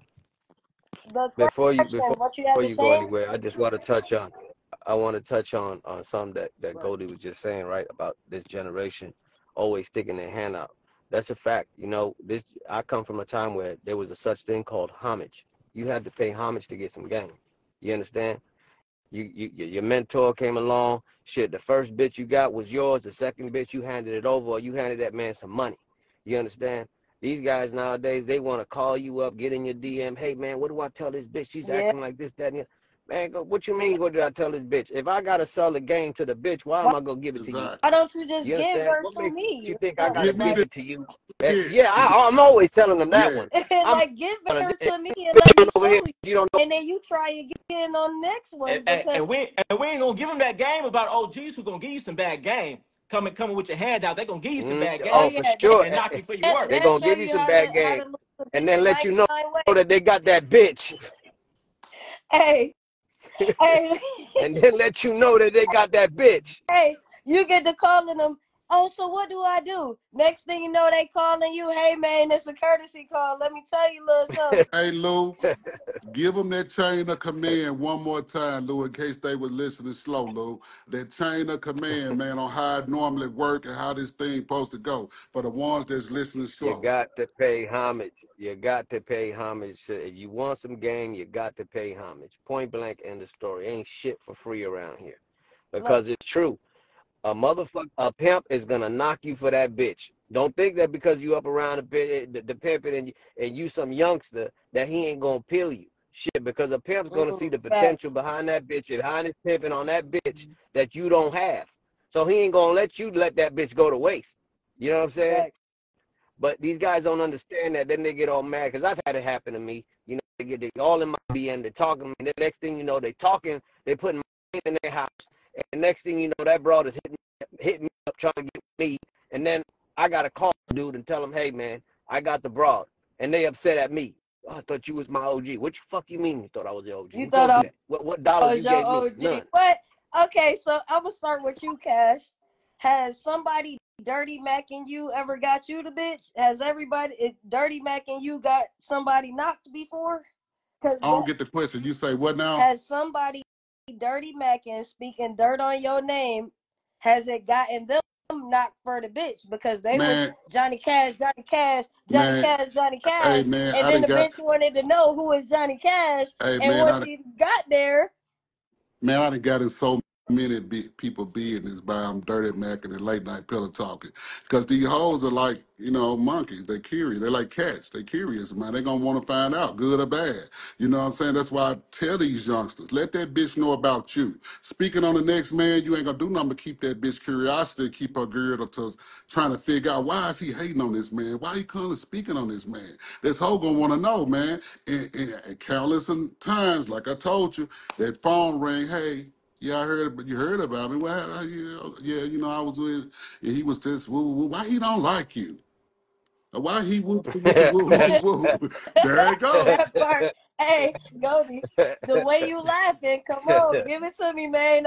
The before you question, before what you had before to you go change? anywhere, I just want to touch on. I want to touch on something that Goldie was just saying, right, about this generation always sticking their hand out. That's a fact. You know, this I come from a time where there was a such thing called homage. You had to pay homage to get some game. You understand? Your mentor came along. Shit, the first bitch you got was yours. The second bitch you handed it over, or you handed that man some money. You understand? These guys nowadays, they want to call you up, get in your DM. Hey man, what do I tell this bitch? She's Yeah. acting like this, that, and the other. Man, what you mean? What did I tell this bitch? If I gotta sell the game to the bitch, why Why am I gonna give it to you? why Exactly. don't you just You give understand? her What to makes you me? think I gotta Give me give the it to you? Yeah, bitch. I'm always telling them that Yeah. one. I'm Like give her and to me and let me bitch over show here. you. You don't know. And then you try again on the next one because And we ain't gonna give them that game about OGs who gonna give you some bad game. Coming with your hand out, they gonna give you some bad oh Oh, game for yeah, sure. and knock you for your work. They're they'll gonna show give you you some how bad to game lose a and bitch then in let you know 99 ways. that they got that bitch. Hey, hey, And then let you know that they got that bitch. hey, you get to calling them. Oh, so what do I do? Next thing you know, they calling you. Hey man, it's a courtesy call. Let me tell you a little something. Hey, Lou, give them that chain of command one more time, Lou, in case they were listening slow, Lou. That chain of command, man, on how it normally work and how this thing supposed to go for the ones that's listening You slow. got to pay homage. You got to pay homage. If you want some game, you got to pay homage. Point blank, end of story. Ain't shit for free around here. Look, Because it's true. A pimp is gonna knock you for that bitch. Don't think that because you up around the pimping and you some youngster that he ain't gonna peel you. Shit, because a pimp's gonna see the potential facts. behind that bitch, behind his pimping on that bitch that you don't have. So he ain't gonna let you let that bitch go to waste. You know what I'm saying? Facts. But these guys don't understand that. Then they get all mad because I've had it happen to me. You know, they all in my DM, they talking, and the next thing you know, they talking, they putting money in their house, and the next thing you know, that broad is hitting me up trying to get me, and then I gotta call the dude and tell him, hey man, I got the broad, and they upset at me. Oh, I thought you was my OG. What the fuck you mean you thought I was the OG? You Who thought told I you that? What dollars was you your gave me? OG. None. What? Okay, so I'm gonna start with you, Cash. Has somebody dirty macking you ever got you the bitch? Has everybody dirty macking you got somebody knocked before? Cause I don't get the question. You say what now? has somebody dirty macking speaking dirt on your name? Has it gotten them knocked for the bitch because they was Man, Johnny Cash, Johnny Cash, Johnny man, Cash, Johnny hey Cash, man, and I then done the got bitch wanted to know who was Johnny Cash, hey and man, once she got there. I done got in so many people business by them dirty Mac and the late night pillow talking. Because these hoes are like, you know, monkeys. They curious. They're like cats. They curious, man. They gonna want to find out, good or bad. You know what I'm saying? That's why I tell these youngsters, let that bitch know about you. Speaking on the next man, you ain't gonna do nothing but keep that bitch curiosity, keep her geared to trying to figure out why is he hating on this man? Why he constantly speaking on this man? This hoe gonna want to know, man. And countless times, like I told you, that phone rang, hey, yeah, I heard, but you heard about me. Well, yeah, you know, I was with, and he was just, why he don't like you? Why he woo, woo, woo. There it goes. That part. Hey, Goldie, the way you laughing, come on, give it to me, man.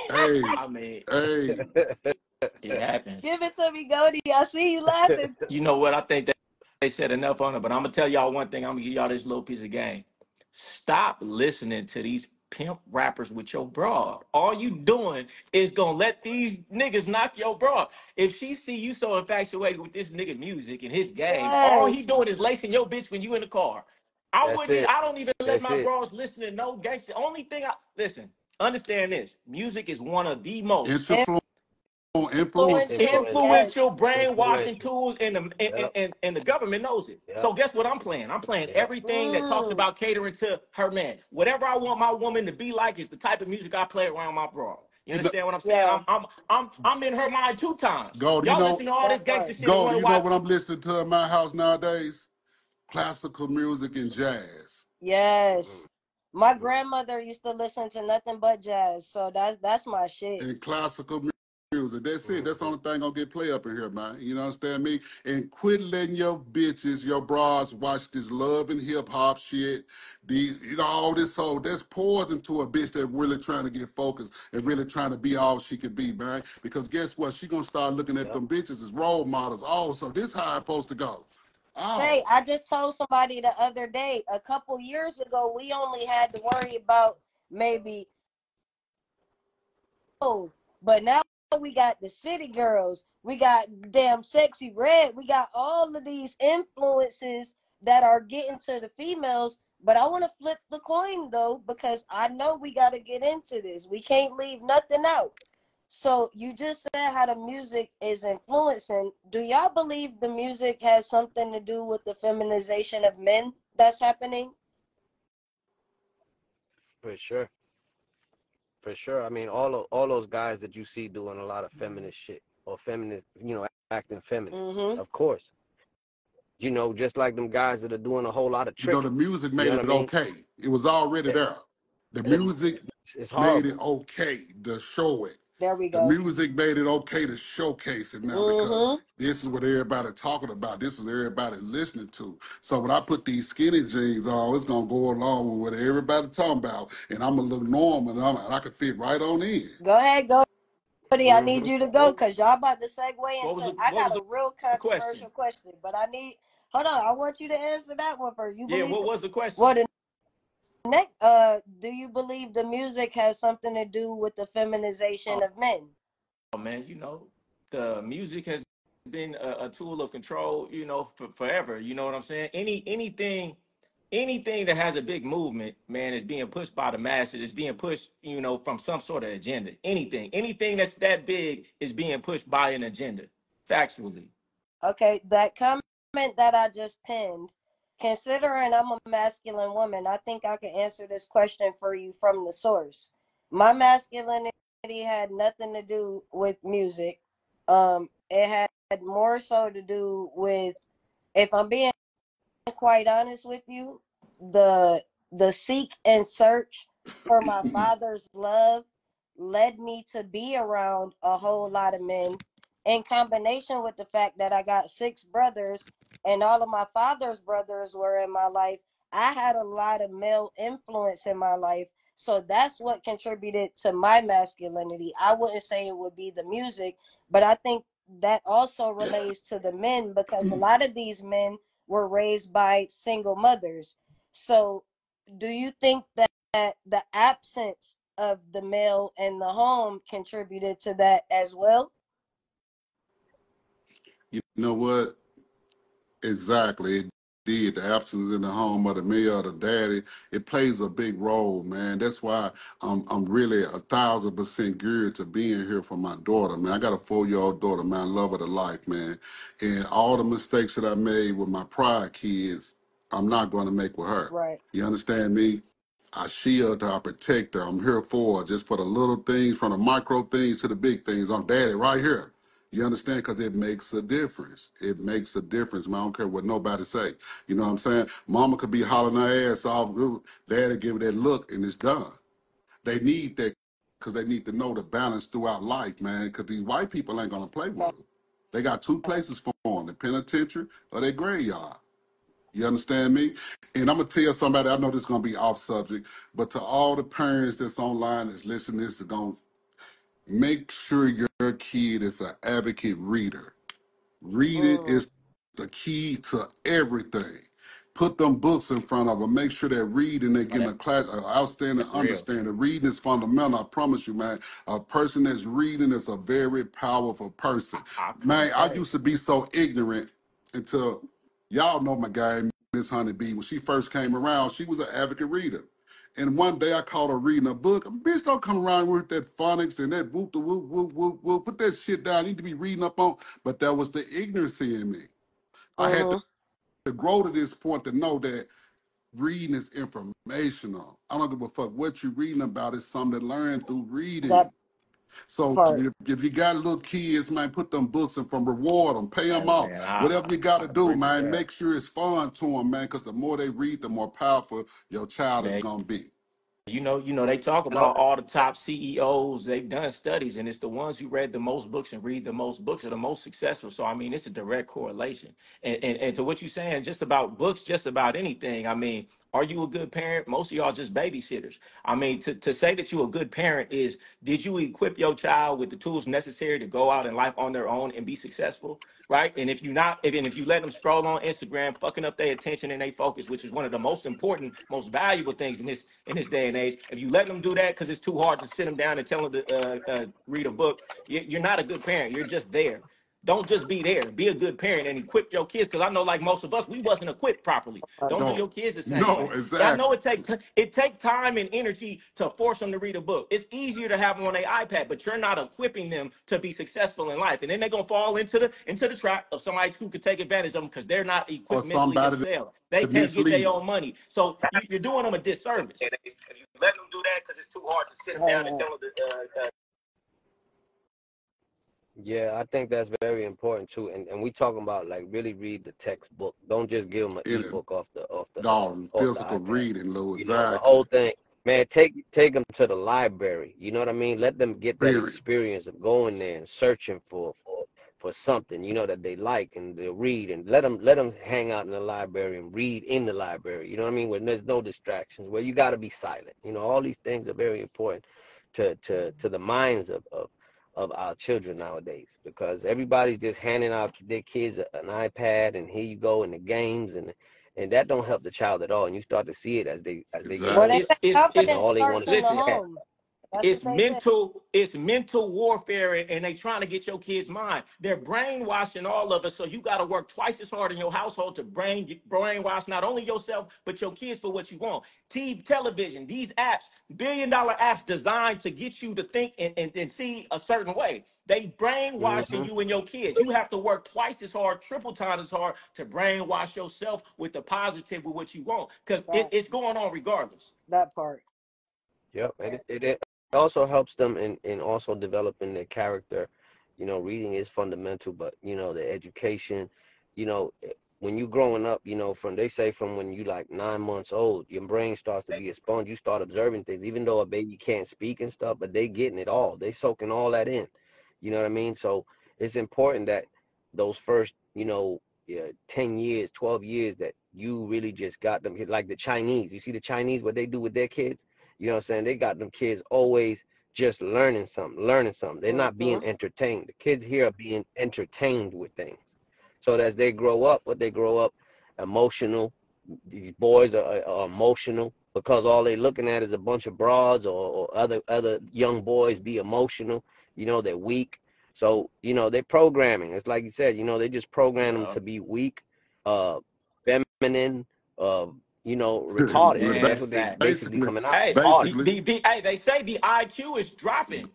Hey, I mean, hey. it happens. Give it to me, Goldie. I see you laughing. You know what? I think that they said enough on it, but I'm gonna tell y'all one thing. I'm gonna give y'all this little piece of game. Stop listening to these pimp rappers with your broad. All you doing is gonna let these niggas knock your broad. If she see you so infatuated with this nigga music and his game, all Yes. he doing is lacing your bitch when you in the car. That's it. I don't even let That's my it. bros listen to no gangster. Only thing I listen, understand this. Music is one of the most Influencing. Influential, yes. influential brainwashing Influential. tools, and Yep. the government knows it. Yep. So guess what I'm playing? I'm playing Yep. everything that talks about catering to her man. Whatever I want my woman to be like is the type of music I play around my bra. You You know, understand what I'm saying? Yeah, I'm in her mind 2 times. Gold, Y'all listen to all this that gangster part. shit and Gold, wonder you know why. what I'm listening to in my house nowadays? Classical music and jazz. Yes. My Mm-hmm. grandmother used to listen to nothing but jazz, so that's my shit. And classical music. That's it. That's the Mm-hmm. only thing gonna get play up in here, man. You know understand me? And quit letting your bitches, your bras watch this love and hip hop shit. These, you know, all this so that's poison to a bitch that really trying to get focused and really trying to be all she could be, man. Because guess what? She gonna start looking at Yep. them bitches as role models. Oh, so this how it's supposed to go. Hey, Oh. I just told somebody the other day, a couple years ago, we only had to worry about maybe, oh, but now we got the city girls, we got damn sexy red, we got all of these influences that are getting to the females. But I want to flip the coin though, because I know we got to get into this. We can't leave nothing out. So you just said how the music is influencing. Do y'all believe the music has something to do with the feminization of men that's happening? For sure. For sure. I mean, all those guys that you see doing a lot of feminist shit or feminist, you know, acting feminine. Mm-hmm. Of course. You know, just like them guys that are doing a whole lot of You know, the tricking. music You know made what I it mean? okay. It was already there. The music It's made it horrible. okay to show it. There we The go. music made it okay to showcase it now because Mm-hmm. this is what everybody talking about. This is everybody listening to. So when I put these skinny jeans on, it's gonna go along with what everybody talking about, and I'm gonna look normal, and I can fit right on in. Go ahead, Cody. I need Mm-hmm. you to go because y'all about to segue What was into. the I what got was a real the question? controversial question, but I need. Hold on. I want you to answer that one first. You Yeah, believe? what was the Well, question? the next. Do you believe the music has something to do with the feminization of men? Oh man, the music has been a tool of control, for forever. You know what I'm saying? Anything that has a big movement, man, is being pushed by the masses. It's being pushed, from some sort of agenda. Anything that's that big is being pushed by an agenda. Factually. Okay, that comment that I just pinned, considering I'm a masculine woman, I think I can answer this question for you from the source. My masculinity had nothing to do with music. It had more so to do with, if I'm being quite honest with you, the seek and search for my father's love led me to be around a whole lot of men, in combination with the fact that I got 6 brothers and all of my father's brothers were in my life. I had a lot of male influence in my life. So that's what contributed to my masculinity. I wouldn't say it would be the music, but I think that also relates to the men, because a lot of these men were raised by single mothers. So, do you think that the absence of the male in the home contributed to that as well? You know what? Exactly. did, the absence in the home of the male or the daddy, it plays a big role, man. That's why I'm really 1,000% geared to being here for my daughter, man. I got a 4-year-old daughter, man. I love her to life, man. And all the mistakes that I made with my prior kids, I'm not going to make with her. Right. You understand me? I shield her, I protect her. I'm here for her, just for the little things, from the micro things to the big things. I'm daddy right here. You understand? Because it makes a difference. It makes a difference, man. I don't care what nobody say. You know what I'm saying? Mama could be hollering her ass off. Daddy give it that look, and it's done. They need that because they need to know the balance throughout life, man, because these white people ain't going to play with them. They got 2 places for them, the penitentiary or their graveyard. You understand me? And I'm going to tell somebody, I know this is going to be off subject, but to all the parents that's online that's listening to this, are going to make sure your kid is an advocate reader. Reading is the key to everything. Put them books in front of them. Make sure they're reading, they're getting a class, outstanding That's real. understanding. Reading is fundamental. I promise you, man. A person that's reading is a very powerful person. Man, I used to be so ignorant until y'all know my guy, Miss Honeybee. When she first came around, she was an advocate reader. And one day I caught her reading a book. Bitch, don't come around with that phonics and that whoop, the whoop, whoop, whoop, whoop. Put that shit down. You need to be reading up on. But that was the ignorancy in me. I had to grow to this point to know that reading is informational. I don't give a fuck what you're reading about. It's something to learn through reading. So if you got little kids, man, put them books in from reward them, pay them off. Whatever you got to do, man, make sure it's fun to them, man, because the more they read, the more powerful your child is going to be. You know, they talk about all the top CEOs. They've done studies, and it's the ones who read the most books and read the most books are the most successful. So, I mean, it's a direct correlation. And to what you're saying, just about books, just about anything. I mean, are you a good parent? Most of y'all just babysitters. I mean, to say that you're a good parent is, did you equip your child with the tools necessary to go out in life on their own and be successful? Right? And if you let them scroll on Instagram, fucking up their attention and their focus, which is one of the most important, most valuable things in this day and age, if you let them do that because it's too hard to sit them down and tell them to read a book, you're not a good parent. You're just there. Don't just be there. Be a good parent and equip your kids. Because I know, like most of us, we wasn't equipped properly. Don't do your kids the same way. Exactly. I know it take time and energy to force them to read a book. It's easier to have them on their iPad, but you're not equipping them to be successful in life. And then they're gonna fall into the trap of somebody who could take advantage of them because they're not equipped mentally themselves. They can't get their own money. So you're doing them a disservice. If you let them do that because it's too hard to sit down and tell them to. Yeah, I think that's very important too. And we talking about like really read the textbook. Don't just give them an ebook off the physical iPad. reading, Lou. You know, the whole thing. Man, take them to the library. You know what I mean? Let them get that experience of going there and searching for something, you know, that they like, and they'll read, and let them hang out in the library and read in the library. You know what I mean? When there's no distractions, where you got to be silent. You know, all these things are very important to the minds of our children nowadays, because everybody's just handing out their kids an iPad, and here you go in the games, and that don't help the child at all. And you start to see it as they get older. All they want to do is it's mental warfare, and they trying to get your kids' mind. They're brainwashing all of us, so you got to work twice as hard in your household to brainwash not only yourself but your kids for what you want. TV, television, these apps, billion-dollar apps designed to get you to think and see a certain way. They brainwashing you and your kids. You have to work twice as hard, triple times as hard to brainwash yourself with the positive with what you want, because it's going on regardless. That part. Yep, and it also helps them in also developing their character. You know, reading is fundamental, but you know, the education, you know, when you growing up, you know, they say from when you like 9 months old, your brain starts to be a sponge. You start observing things, even though a baby can't speak and stuff, but they getting it all. They soaking all that in. You know what I mean? So it's important that those first, you know, 10 years, 12 years that you really just got them, like the Chinese. You see the Chinese, what they do with their kids? You know what I'm saying? They got them kids always just learning something. They're not being entertained. The kids here are being entertained with things. So as they grow up, emotional. These boys are emotional because all they're looking at is a bunch of broads or other young boys be emotional. You know, they're weak. So, you know, they're programming. It's like you said, you know, they just program them to be weak, feminine, you know, retarded, man. Yeah, That's what they fact. basically Basically, coming out, Hey, retarded. basically, hey, they say the IQ is dropping.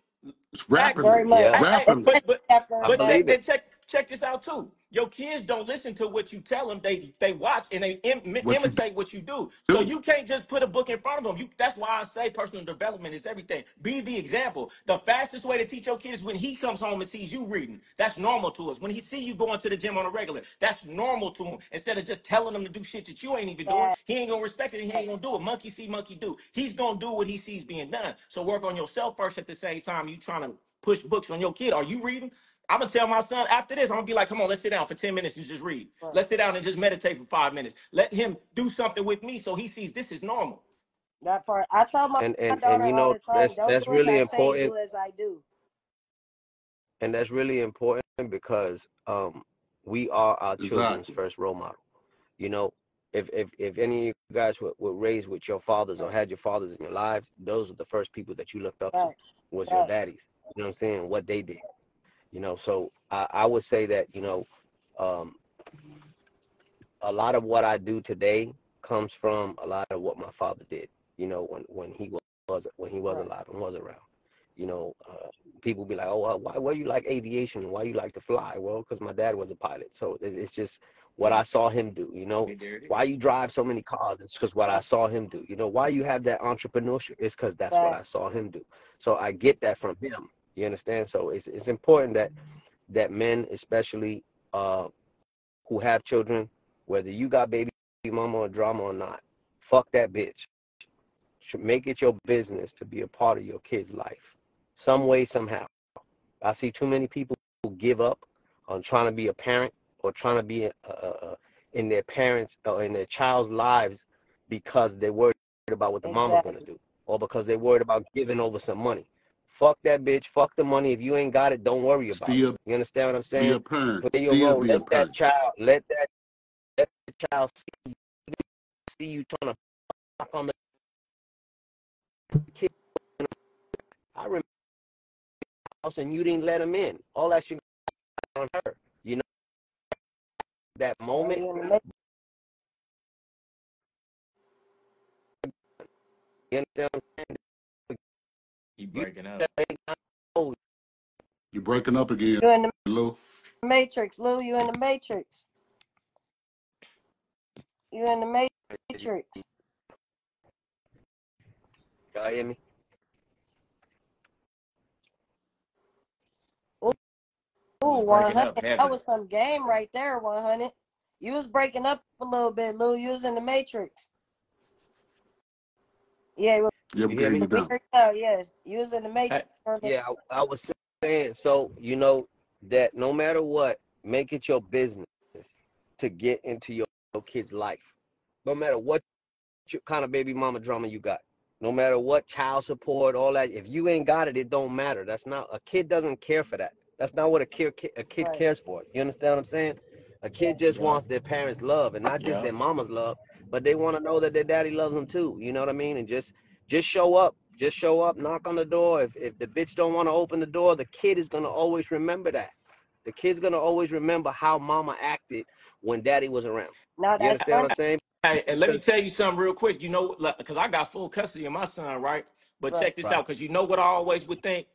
it's Actually, Very rapidly, much. Yeah, hey, rapidly. I but believe it. and check this out too. Your kids don't listen to what you tell them. They watch and they What you imitate what you do. So do? you can't just put a book in front of them. That's why I say personal development is everything. Be the example. The fastest way to teach your kids is when he comes home and sees you reading. That's normal to us. When he see you going to the gym on a regular, that's normal to him. Instead of just telling him to do shit that you ain't even doing, he ain't gonna respect it and he ain't gonna do it. Monkey see, monkey do. He's gonna do what he sees being done. So work on yourself first at the same time. You trying to push books on your kid. Are you reading? I'm gonna tell my son after this, I'm gonna be like, come on, let's sit down for 10 minutes and just read. Let's sit down and just meditate for 5 minutes. Let him do something with me so he sees this is normal. That part. I tell my And daughter you all know, the time, don't that's do as really I say, important. do as I do. And that's really important because we are our children's Exactly. first role model. You know, if any of you guys were raised with your fathers or Right. had your fathers in your lives, those are the first people that you looked up to, Facts. was your Facts. daddies. You know what I'm saying? What they did. You know, so I would say that, you know, um, a lot of what I do today comes from a lot of what my father did, you know, when he was Right. alive and was around. You know, people be like, oh, why you like aviation? Why you like to fly? Well, because my dad was a pilot. So it's just what Yeah. I saw him do, you know. There it is. Why you drive so many cars? It's because what I saw him do. You know, why you have that entrepreneurship? It's because that's what I Facts. saw him do. So I get that from him. You understand? So it's important that men, especially who have children, whether you got baby mama or drama or not, fuck that bitch. Should make it your business to be a part of your kid's life, some way, somehow. I see too many people who give up on trying to be a parent or trying to be in their parents or in their child's lives because they're worried about what the mama's gonna Exactly. do or because they're worried about giving over some money. Fuck that bitch. Fuck the money. If you ain't got it, don't worry about it. Still You understand what I'm be saying? a parent. Play your Still role. be a parent. Let the child see you trying to knock on the kid. I remember the house and you didn't let him in. All that shit on her. You know that moment. You understand what I'm saying? You You breaking up. You're breaking up again, You in the Lou. Matrix, Lou. You in the Matrix. You in the Matrix. Y'all hear me? Ooh, Breaking 100. up That heavy. was some game right there, 100. You was breaking up a little bit, Lou. You was in the Matrix. Yeah, Yeah, we You can hear hear me? you we now. heard you now. Yeah, you was in the Hey, Matrix. Yeah, I was saying, so, you know, that no matter what, make it your business to get into your kid's life. No matter what kind of baby mama drama you got. No matter what child support, all that. If you ain't got it, it don't matter. That's not, a kid doesn't care for that. That's not what a kid Right. cares for. You understand what I'm saying? A kid just yeah, wants their parents' love, and not just yeah. their mama's love, but they want to know that their daddy loves them too. You know what I mean? And just show up. Just show up, knock on the door. If the bitch don't want to open the door, the kid is gonna always remember that. The kid's gonna always remember how mama acted when daddy was around. Now You that's understand what funny. I'm saying? Hey, and let me Because tell you something real quick. You know, because I got full custody of my son, right? But Right. check this right, out, because you know what I always would think?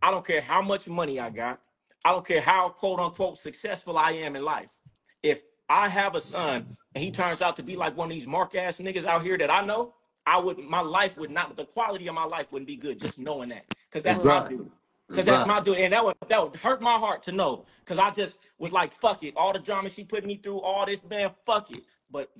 I don't care how much money I got. I don't care how quote unquote successful I am in life. If I have a son and he turns out to be like one of these mark ass niggas out here that I know, my life would not, the quality of my life wouldn't be good just knowing that. Because that's my Mm. Exactly. dude. Because that's my Exactly. dude. And that would hurt my heart to know. Because I just was like, fuck it. All the drama she put me through, all this, man, fuck it. But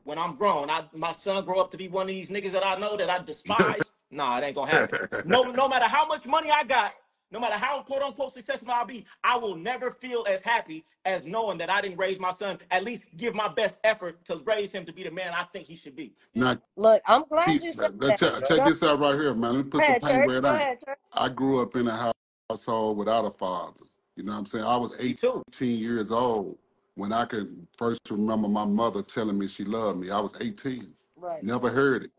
when I'm grown, my son grow up to be one of these niggas that I know that I despise. Nah, it ain't gonna happen. No matter how much money I got, no matter how quote unquote successful I'll be, I will never feel as happy as knowing that I didn't raise my son. At least give my best effort to raise him to be the man I think he should be. Now, Look, I'm glad Pete, you said that. check Go this out right here, man. Let me put some ahead, paint Church. where it Go ain't. ahead, Church. I grew up in a household without a father. You know what I'm saying? I was Me too. 18 years old when I could first remember my mother telling me she loved me. I was 18. Right. Never heard it.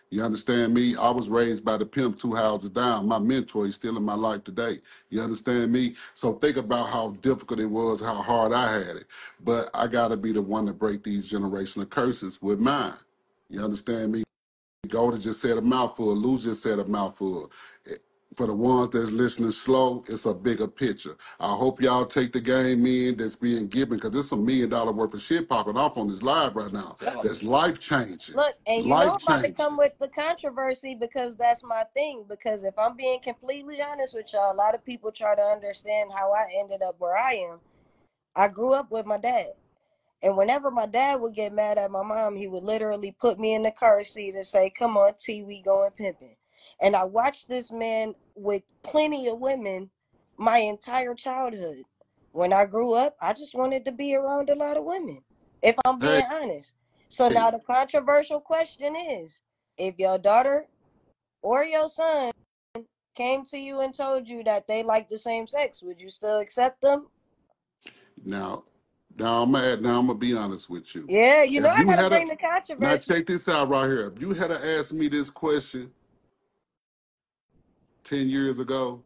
You understand me? I was raised by the pimp 2 houses down. My mentor is still in my life today. You understand me? So think about how difficult it was, how hard I had it. But I got to be the one to break these generational curses with mine. You understand me? Goldie just said a mouthful. Lou just said a mouthful. For the ones that's listening slow, it's a bigger picture. I hope y'all take the game in that's being given, because there's some $1 million worth of shit popping off on this live right now. That's life changing. Look, and you know Life I'm about to changing. come with the controversy, because that's my thing. Because if I'm being completely honest with y'all, a lot of people try to understand how I ended up where I am. I grew up with my dad. And whenever my dad would get mad at my mom, he would literally put me in the car seat and say, "Come on, T, we going pimping." And I watched this man with plenty of women my entire childhood. When I grew up, I just wanted to be around a lot of women, if I'm being honest. So now the controversial question is, if your daughter or your son came to you and told you that they like the same sex, would you still accept them? Now I'm gonna be honest with you. Yeah, you know If I you gotta had a bring the Now controversy. check this out right here. If you had asked me this question 10 years ago,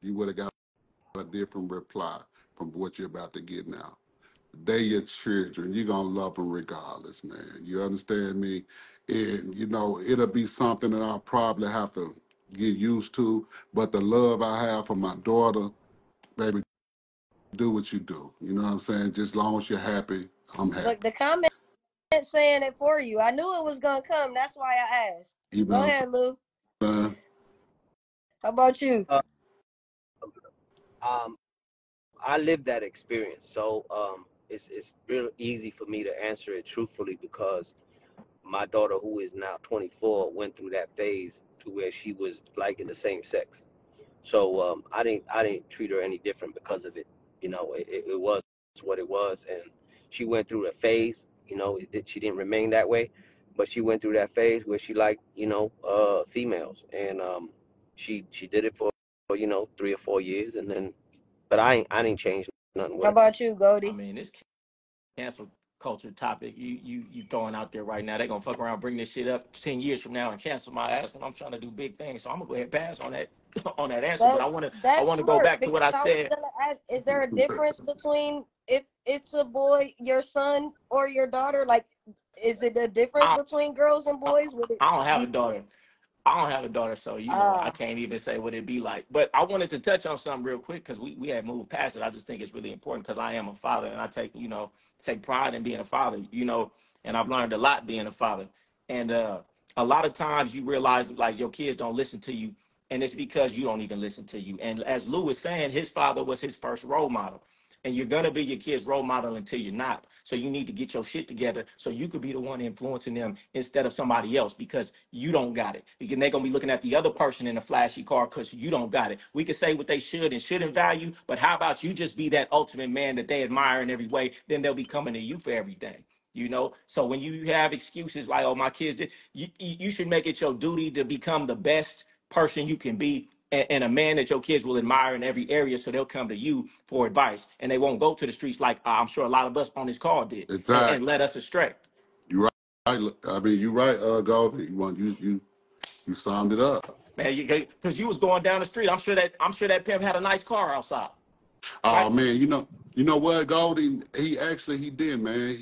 you would have got a different reply from what you're about to get now. They your children. You're going to love them regardless, man. You understand me? And, you know, it'll be something that I'll probably have to get used to. But the love I have for my daughter, baby, do what you do. You know what I'm saying? Just as long as you're happy, I'm happy. Look, the comment saying it for you. I knew it was going to come. That's why I asked. You know Go what ahead, Lou. I'm saying? How about you? I lived that experience, so it's real easy for me to answer it truthfully, because my daughter, who is now 24, went through that phase to where she was liking the same sex. So I didn't treat her any different because of it. You know, it was what it was, and she went through a phase. You know, she didn't remain that way, but she went through that phase where she liked, females, and she did it for 3 or 4 years, and then, but I didn't change nothing with How her. about you, I Goldie? mean, this cancel culture topic you throwing out there right now, they're gonna fuck around, bring this shit up 10 years from now and cancel my ass when I'm trying to do big things. So I'm gonna go ahead and pass on that on that answer. But I That's wanna go smart, back to what because I I was said. gonna ask, is there a difference between if it's a boy, your son, or your daughter? Like, is it a difference I, between girls and I, boys? Would it I don't have a be daughter. I don't have a daughter, so I can't even say what it'd be like. But I wanted to touch on something real quick because we had moved past it. I just think it's really important because I am a father, and I take pride in being a father, and I've learned a lot being a father. And a lot of times you realize like your kids don't listen to you, and it's because you don't even listen to you. And as Lou was saying, his father was his first role model. And you're gonna be your kid's role model until you're not. So you need to get your shit together so you could be the one influencing them instead of somebody else, because you don't got it. Because they're gonna be looking at the other person in a flashy car because you don't got it. We could say what they should and shouldn't value, but how about you just be that ultimate man that they admire in every way? Then they'll be coming to you for everything. So when you have excuses like, "Oh, my kids did," you should make it your duty to become the best person you can be, and a man that your kids will admire in every area, so they'll come to you for advice, and they won't go to the streets like I'm sure a lot of us on this call did, and Exactly. led us astray. You're right. I mean, you're right, Goldie. You summed it up. Man, because you was going down the street. I'm sure that pimp had a nice car outside, right? Oh man, you know what, Goldie? He did, man.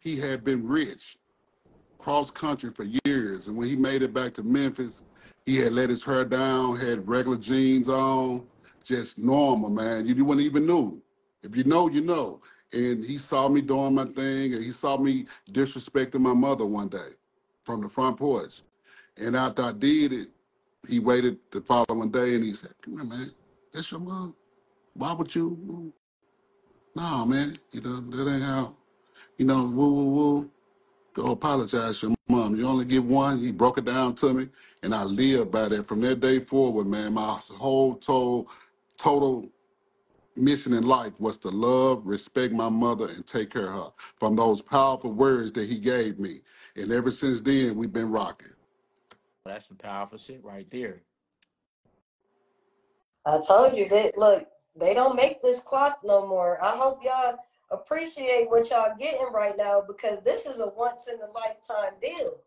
He had been rich cross country for years, and when he made it back to Memphis, he had let his hair down, had regular jeans on, just normal, man. You wouldn't even know. If you know, you know. And he saw me doing my thing, and he saw me disrespecting my mother one day from the front porch. And after I did it, he waited the following day, and he said, "Come here, man. That's your mom. Why would you?" No, man, that ain't how, woo, woo, woo. Go apologize to your mom. You only get one. He broke it down to me, and I live by that. From that day forward, man, my whole total mission in life was to love, respect my mother, and take care of her. From those powerful words that he gave me. And ever since then, we've been rocking. That's some powerful shit right there. I told you that, look, they don't make this clock no more. I hope y'all appreciate what y'all getting right now, because this is a once in a lifetime deal.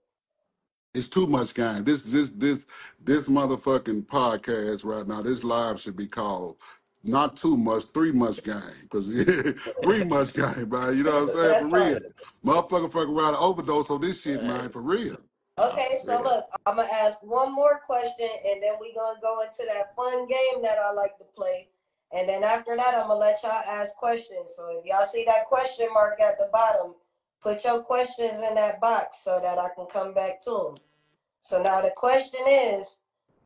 It's too much game. This motherfucking podcast right now, this live should be called not too much, 3 much game. Because 3 much game, man. You know what I'm saying? For real. Motherfucker fucking around and overdose on this shit, man, for real. Okay, so look, I'm gonna ask one more question, and then we gonna go into that fun game that I like to play. And then after that, I'm gonna let y'all ask questions. So if y'all see that question mark at the bottom, put your questions in that box so that I can come back to them. So now the question is,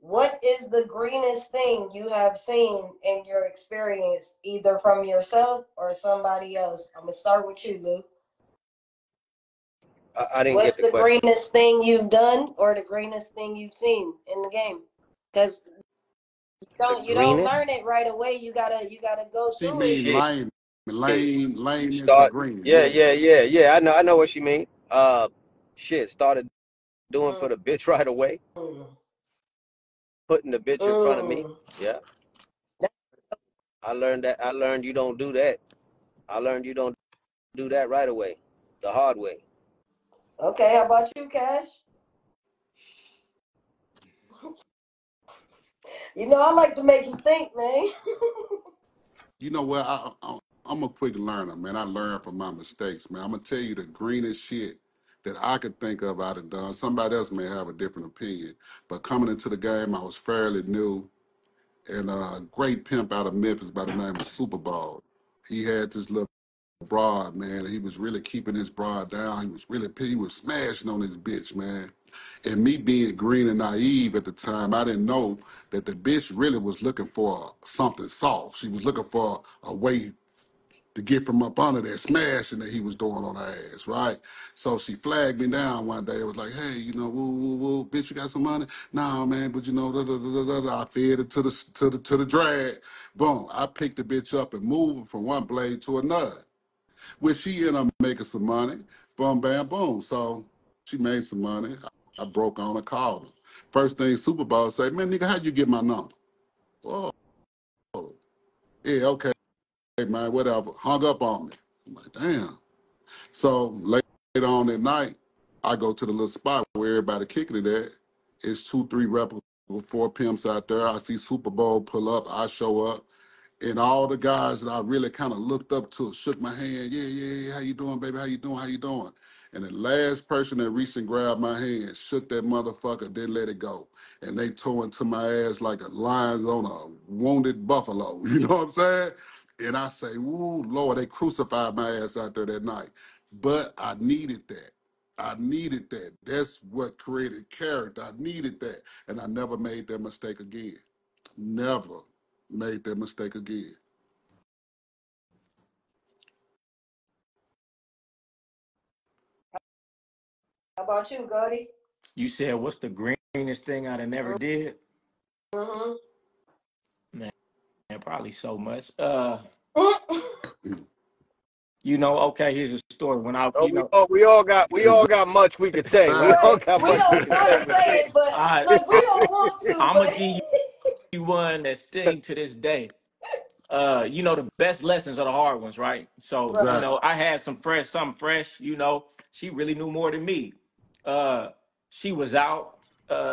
what is the greenest thing you have seen in your experience, either from yourself or somebody else? I'm gonna start with you, Lou. I didn't What's get the the greenest thing you've done or the greenest thing you've seen in the game? Because you don't learn it right away. You gotta go She through mean it. lameness for green. Yeah. I know what she mean. Started doing for the bitch right away. Putting the bitch in front of me. Yeah. I learned you don't do that. I learned you don't do that right away. The hard way. Okay, how about you, Cash? You know, I like to make you think, man. You know what? I'm a quick learner, man. I learn from my mistakes, man. I'm going to tell you the greenest shit that I could think of I'd have done. Somebody else may have a different opinion. But coming into the game, I was fairly new. And a great pimp out of Memphis by the name of Super Bowl. He had this little broad, man. He was really keeping his broad down. He was smashing on his bitch, man. And me being green and naive at the time, I didn't know that the bitch really was looking for something soft. She was looking for a way to get from up under that smashing that he was doing on her ass, right? So she flagged me down one day. It was like, hey, you know, woo, bitch, you got some money? Nah, man, but you know, I fed it to the drag. Boom, I picked the bitch up and moved from one blade to another. Which she ended up making some money. Boom, bam, boom. So she made some money. I broke on her, called her. First thing Super Bowl say, man, nigga, how'd you get my number? Whoa. Yeah, okay, man, whatever. Hung up on me. I'm like, damn. So later on that night, I go to the little spot where everybody kicking it at. It's 2, 3 replicable 4 pimps out there. I see Super Bowl pull up. I show up. And all the guys that I really kind of looked up to shook my hand. Yeah. How you doing, baby? How you doing? And the last person that reached and grabbed my hand shook that motherfucker, didn't let it go. And they tore into my ass like a lion's on a wounded buffalo. You know what I'm saying? And I say, ooh, Lord, they crucified my ass out there that night. But I needed that. I needed that. That's what created character. I needed that. And I never made that mistake again. Never made that mistake again. How about you, Goldie? You said, what's the greenest thing I'd have never did? Mm-hmm. Man, probably so much. You know, okay, here's a story. When I, you know, we all got much we could say. We all got much we could say. It, but look, we don't want to. I'm gonna give you one that sting to this day. You know, the best lessons are the hard ones, right? So, Exactly. you know, I had something fresh, you know, she really knew more than me. She was out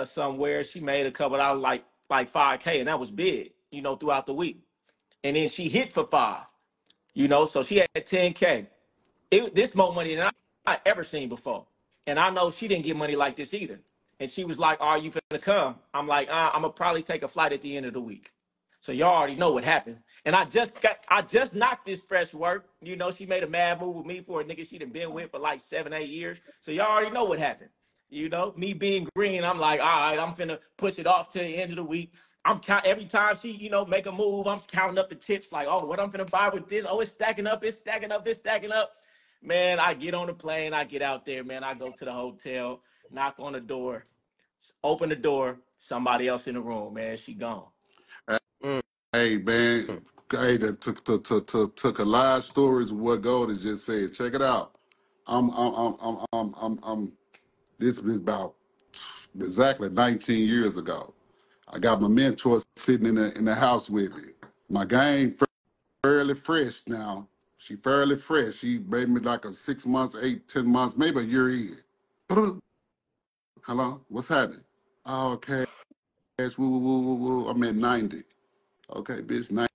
somewhere, she made a couple out like 5K, and that was big, you know, throughout the week. And then she hit for 5, you know, so she had 10K. This more money than I ever seen before. And I know she didn't get money like this either. And she was like, are you finna come? I'm like, I'm gonna probably take a flight at the end of the week. So y'all already know what happened. And I just knocked this fresh work. You know, she made a mad move with me for a nigga she done been with for like 7, 8 years. So y'all already know what happened. You know, me being green, I'm like, all right, I'm finna push it off to the end of the week. I'm count every time she, you know, make a move, I'm counting up the chips like, oh, what I'm finna buy with this? Oh, it's stacking up, it's stacking up, it's stacking up. Man, I get on the plane, I get out there, man, I go to the hotel, knock on the door, open the door, somebody else in the room, man, she gone. Hey, man, hey, that took a live stories of what Goldie just said. Check it out. This was about exactly 19 years ago. I got my mentor sitting in the house with me. My game fairly fresh now. She fairly fresh. She made me like a 6 months, 8, 10 months, maybe a year in. Hello? What's happening? Oh, cash. Woo, woo, woo, woo, woo. I'm at 90. Okay, bitch,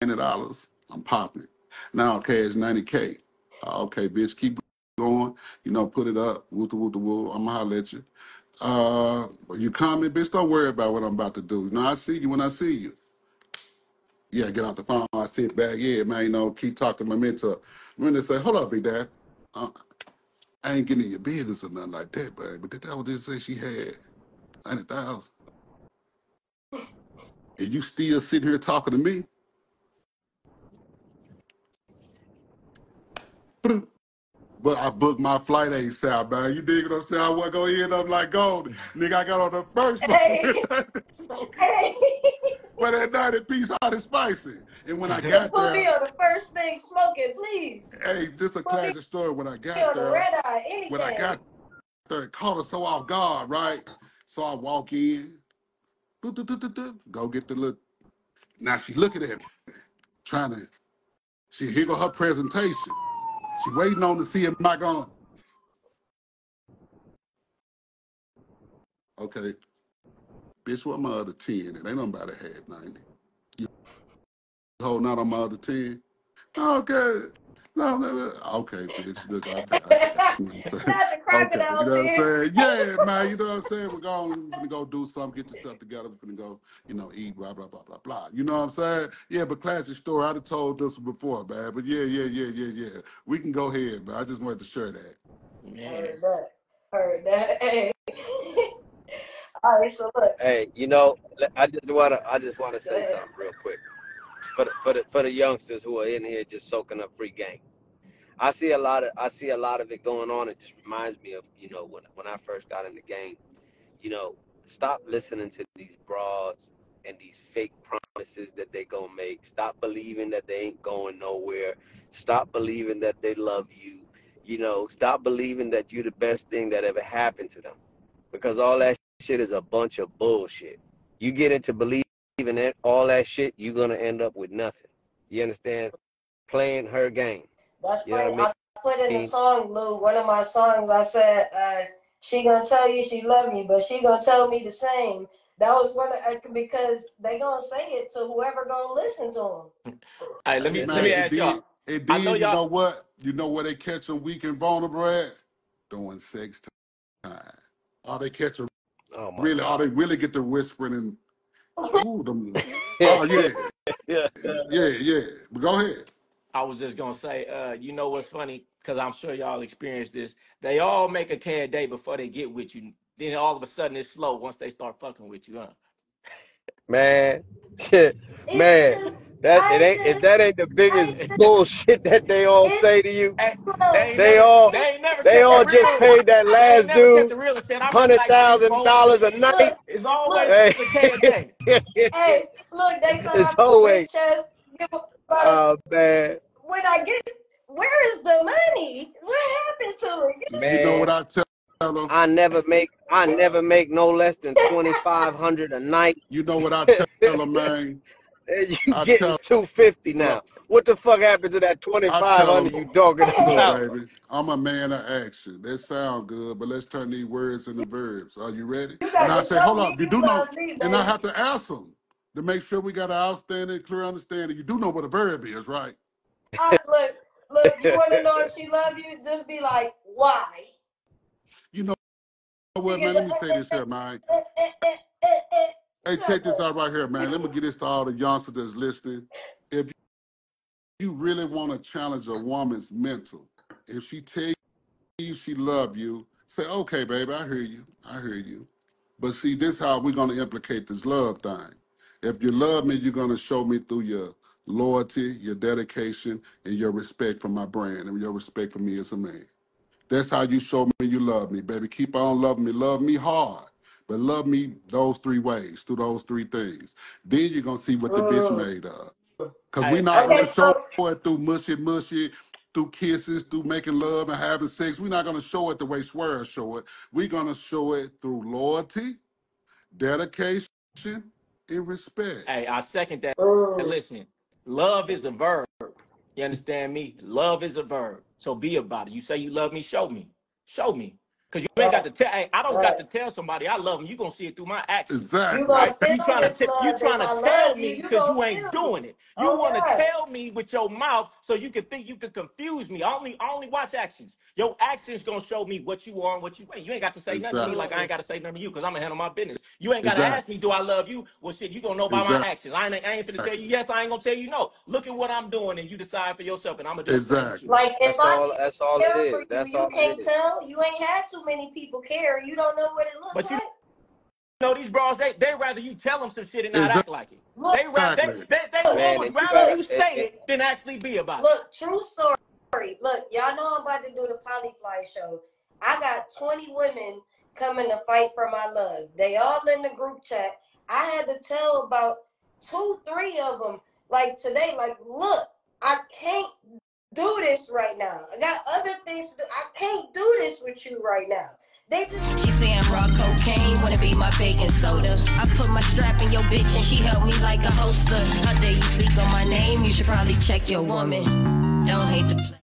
$90. I'm popping. Now, cash 90K. Okay, bitch, keep going. You know, put it up. Woo, woo, woo, woo. I'm gonna holler at you. You coming, bitch? Don't worry about what I'm about to do. You know, I see you when I see you. Yeah, get off the phone. I sit back. Yeah, man, you know, keep talking to my mentor. When they say, hold up, big dad. I ain't getting in your business or nothing like that, babe. But that was just say she had 90,000. And you still sitting here talking to me? But I booked my flight ASAP, man. You dig what I'm saying? I wasn't going to end up like gold. Nigga, I got on the first one. Hey. But that 90-piece hot and spicy. And when I got Put there, me on the first thing smoking, please. hey, this a Put me classic story. When I on got the there, red eye, anything. when I got there, it caught her so off guard, right? So I walk in, go get the look. Now she looking at me, trying to, she here go her presentation. She waiting on to see am I going, okay, bitch, what my other 10? It ain't nobody had 90. You holding out on my other 10? Okay. No, okay, bitch. Look, okay, I got you. Not the Okay, you crocodile know what I'm tears. saying? Yeah, man, you know what I'm saying? We're gonna go do something, get yourself together. We're gonna go, you know, eat, blah, blah, blah, blah, blah. You know what I'm saying? Yeah, but classic story. I'd have told this before, man. But yeah. We can go ahead, man. I just wanted to share that. Yeah. Heard that. Hey. All right, so look. Hey, you know, I just wanna say something real quick for the youngsters who are in here just soaking up free game. I see a lot of it going on. It just reminds me of, you know, when I first got in the game. You know, stop listening to these broads and these fake promises that they gonna make. Stop believing that they ain't going nowhere. Stop believing that they love you. You know, stop believing that you're the best thing that ever happened to them. Because all that shit is a bunch of bullshit. You get into believing in all that shit, you're gonna end up with nothing. You understand? Playing her game. That's You know funny. what I put in I the mean? song, Lou, one of my songs, I said, she gonna tell you she love you, but she gonna tell me the same. That was one of, because they gonna say it to whoever gonna listen to them. Hey, let Hey, me man, ask y'all. it I know did, you y'all. know what? You know where they catch them weak and vulnerable at? Doing sex time. All they catch them Oh my really, all God. they really get to whispering and, ooh, them, oh, yeah. But go ahead. I was just gonna say, you know what's funny? Because I'm sure y'all experienced this. They all make a care day before they get with you. Then all of a sudden it's slow once they start fucking with you, huh? Man, shit, man, that it ain't if that ain't the biggest bullshit that they all say to you. Hey, They all they ain't never they kept it all just real. paid that They ain't last never kept dude it real and said, I really hundred like you, thousand folk. dollars a night. It's always Hey, a K a day. Hey, look, they thought it's I was a always rich ass. But man, when I get, where is the money? What happened to it? You know man. what I tell them? I never make no less than 2,500 a night. You know what I tell them, man? And you I getting tell 250 them, now. What the fuck happened to that I tell 2,500 them, you talking look, about? baby, I'm a man of action. That sound good, but let's turn these words into verbs. Are you ready? You And got I to say, show hold me up, you you do know, love me, and I baby. have to ask them to make sure we got an outstanding, clear understanding. You do know what a verb is, right? Look, you want to know if she love you? Just be like, why? You know You what, get man? the, Let me say this here, man. Hey, Shut check this up. out right here, man. Let me get this to all the youngsters that's listening. If you really want to challenge a woman's mental, if she tell you she love you, say, okay, baby, I hear you. I hear you. But see, this is how we're going to implicate this love thing. If you love me, you're going to show me through your loyalty, your dedication, and your respect for my brand and your respect for me as a man. That's how you show me you love me, baby. Keep on loving me. Love me hard. But love me those three ways, through those three things. Then you're going to see what the bitch made of. Because we're not going Okay, to show so it through mushy, through kisses, through making love and having sex. We're not going to show it the way Swear show it. We're going to show it through loyalty, dedication, and respect. Hey, I second that. Listen, love is a verb. You understand me? Love is a verb. So be about it. You say you love me, show me. Show me. Cause you ain't got to tell. Hey, I don't got to tell somebody I love them. You gonna see it through my actions. Exactly. You gonna feel You trying this love. you trying to tell me because you ain't it. doing it. You want to tell me with your mouth so you can think you can confuse me. I only watch actions. Your actions gonna show me what you are and what you ain't. You ain't got to say nothing to me like I ain't got to say nothing to you because I'm gonna handle my business. You ain't got to ask me, do I love you? Well, shit, you gonna know by my actions. I ain't finna tell you yes. I ain't gonna tell you no. Look at what I'm doing and you decide for yourself. And I'm gonna do the same with you. Like if that's all it is. That's all you can't tell. You ain't had too many people care. You don't know what it looks like. You know these bros, they rather you tell them some shit and not act like it. They would rather you say it than actually be about it. Look, true story. Look, y'all know I'm about to do the POLYFLY show. I got 20 women coming to fight for my love. They all in the group chat. I had to tell about 2-3 of them like today, like, look, I can't do this right now. I got other things to do. I can't do this with you right now. She say I'm raw cocaine, wanna be my baking soda. I put my strap in your bitch and she held me like a holster. How dare you speak on my name? You should probably check your woman. Don't hate the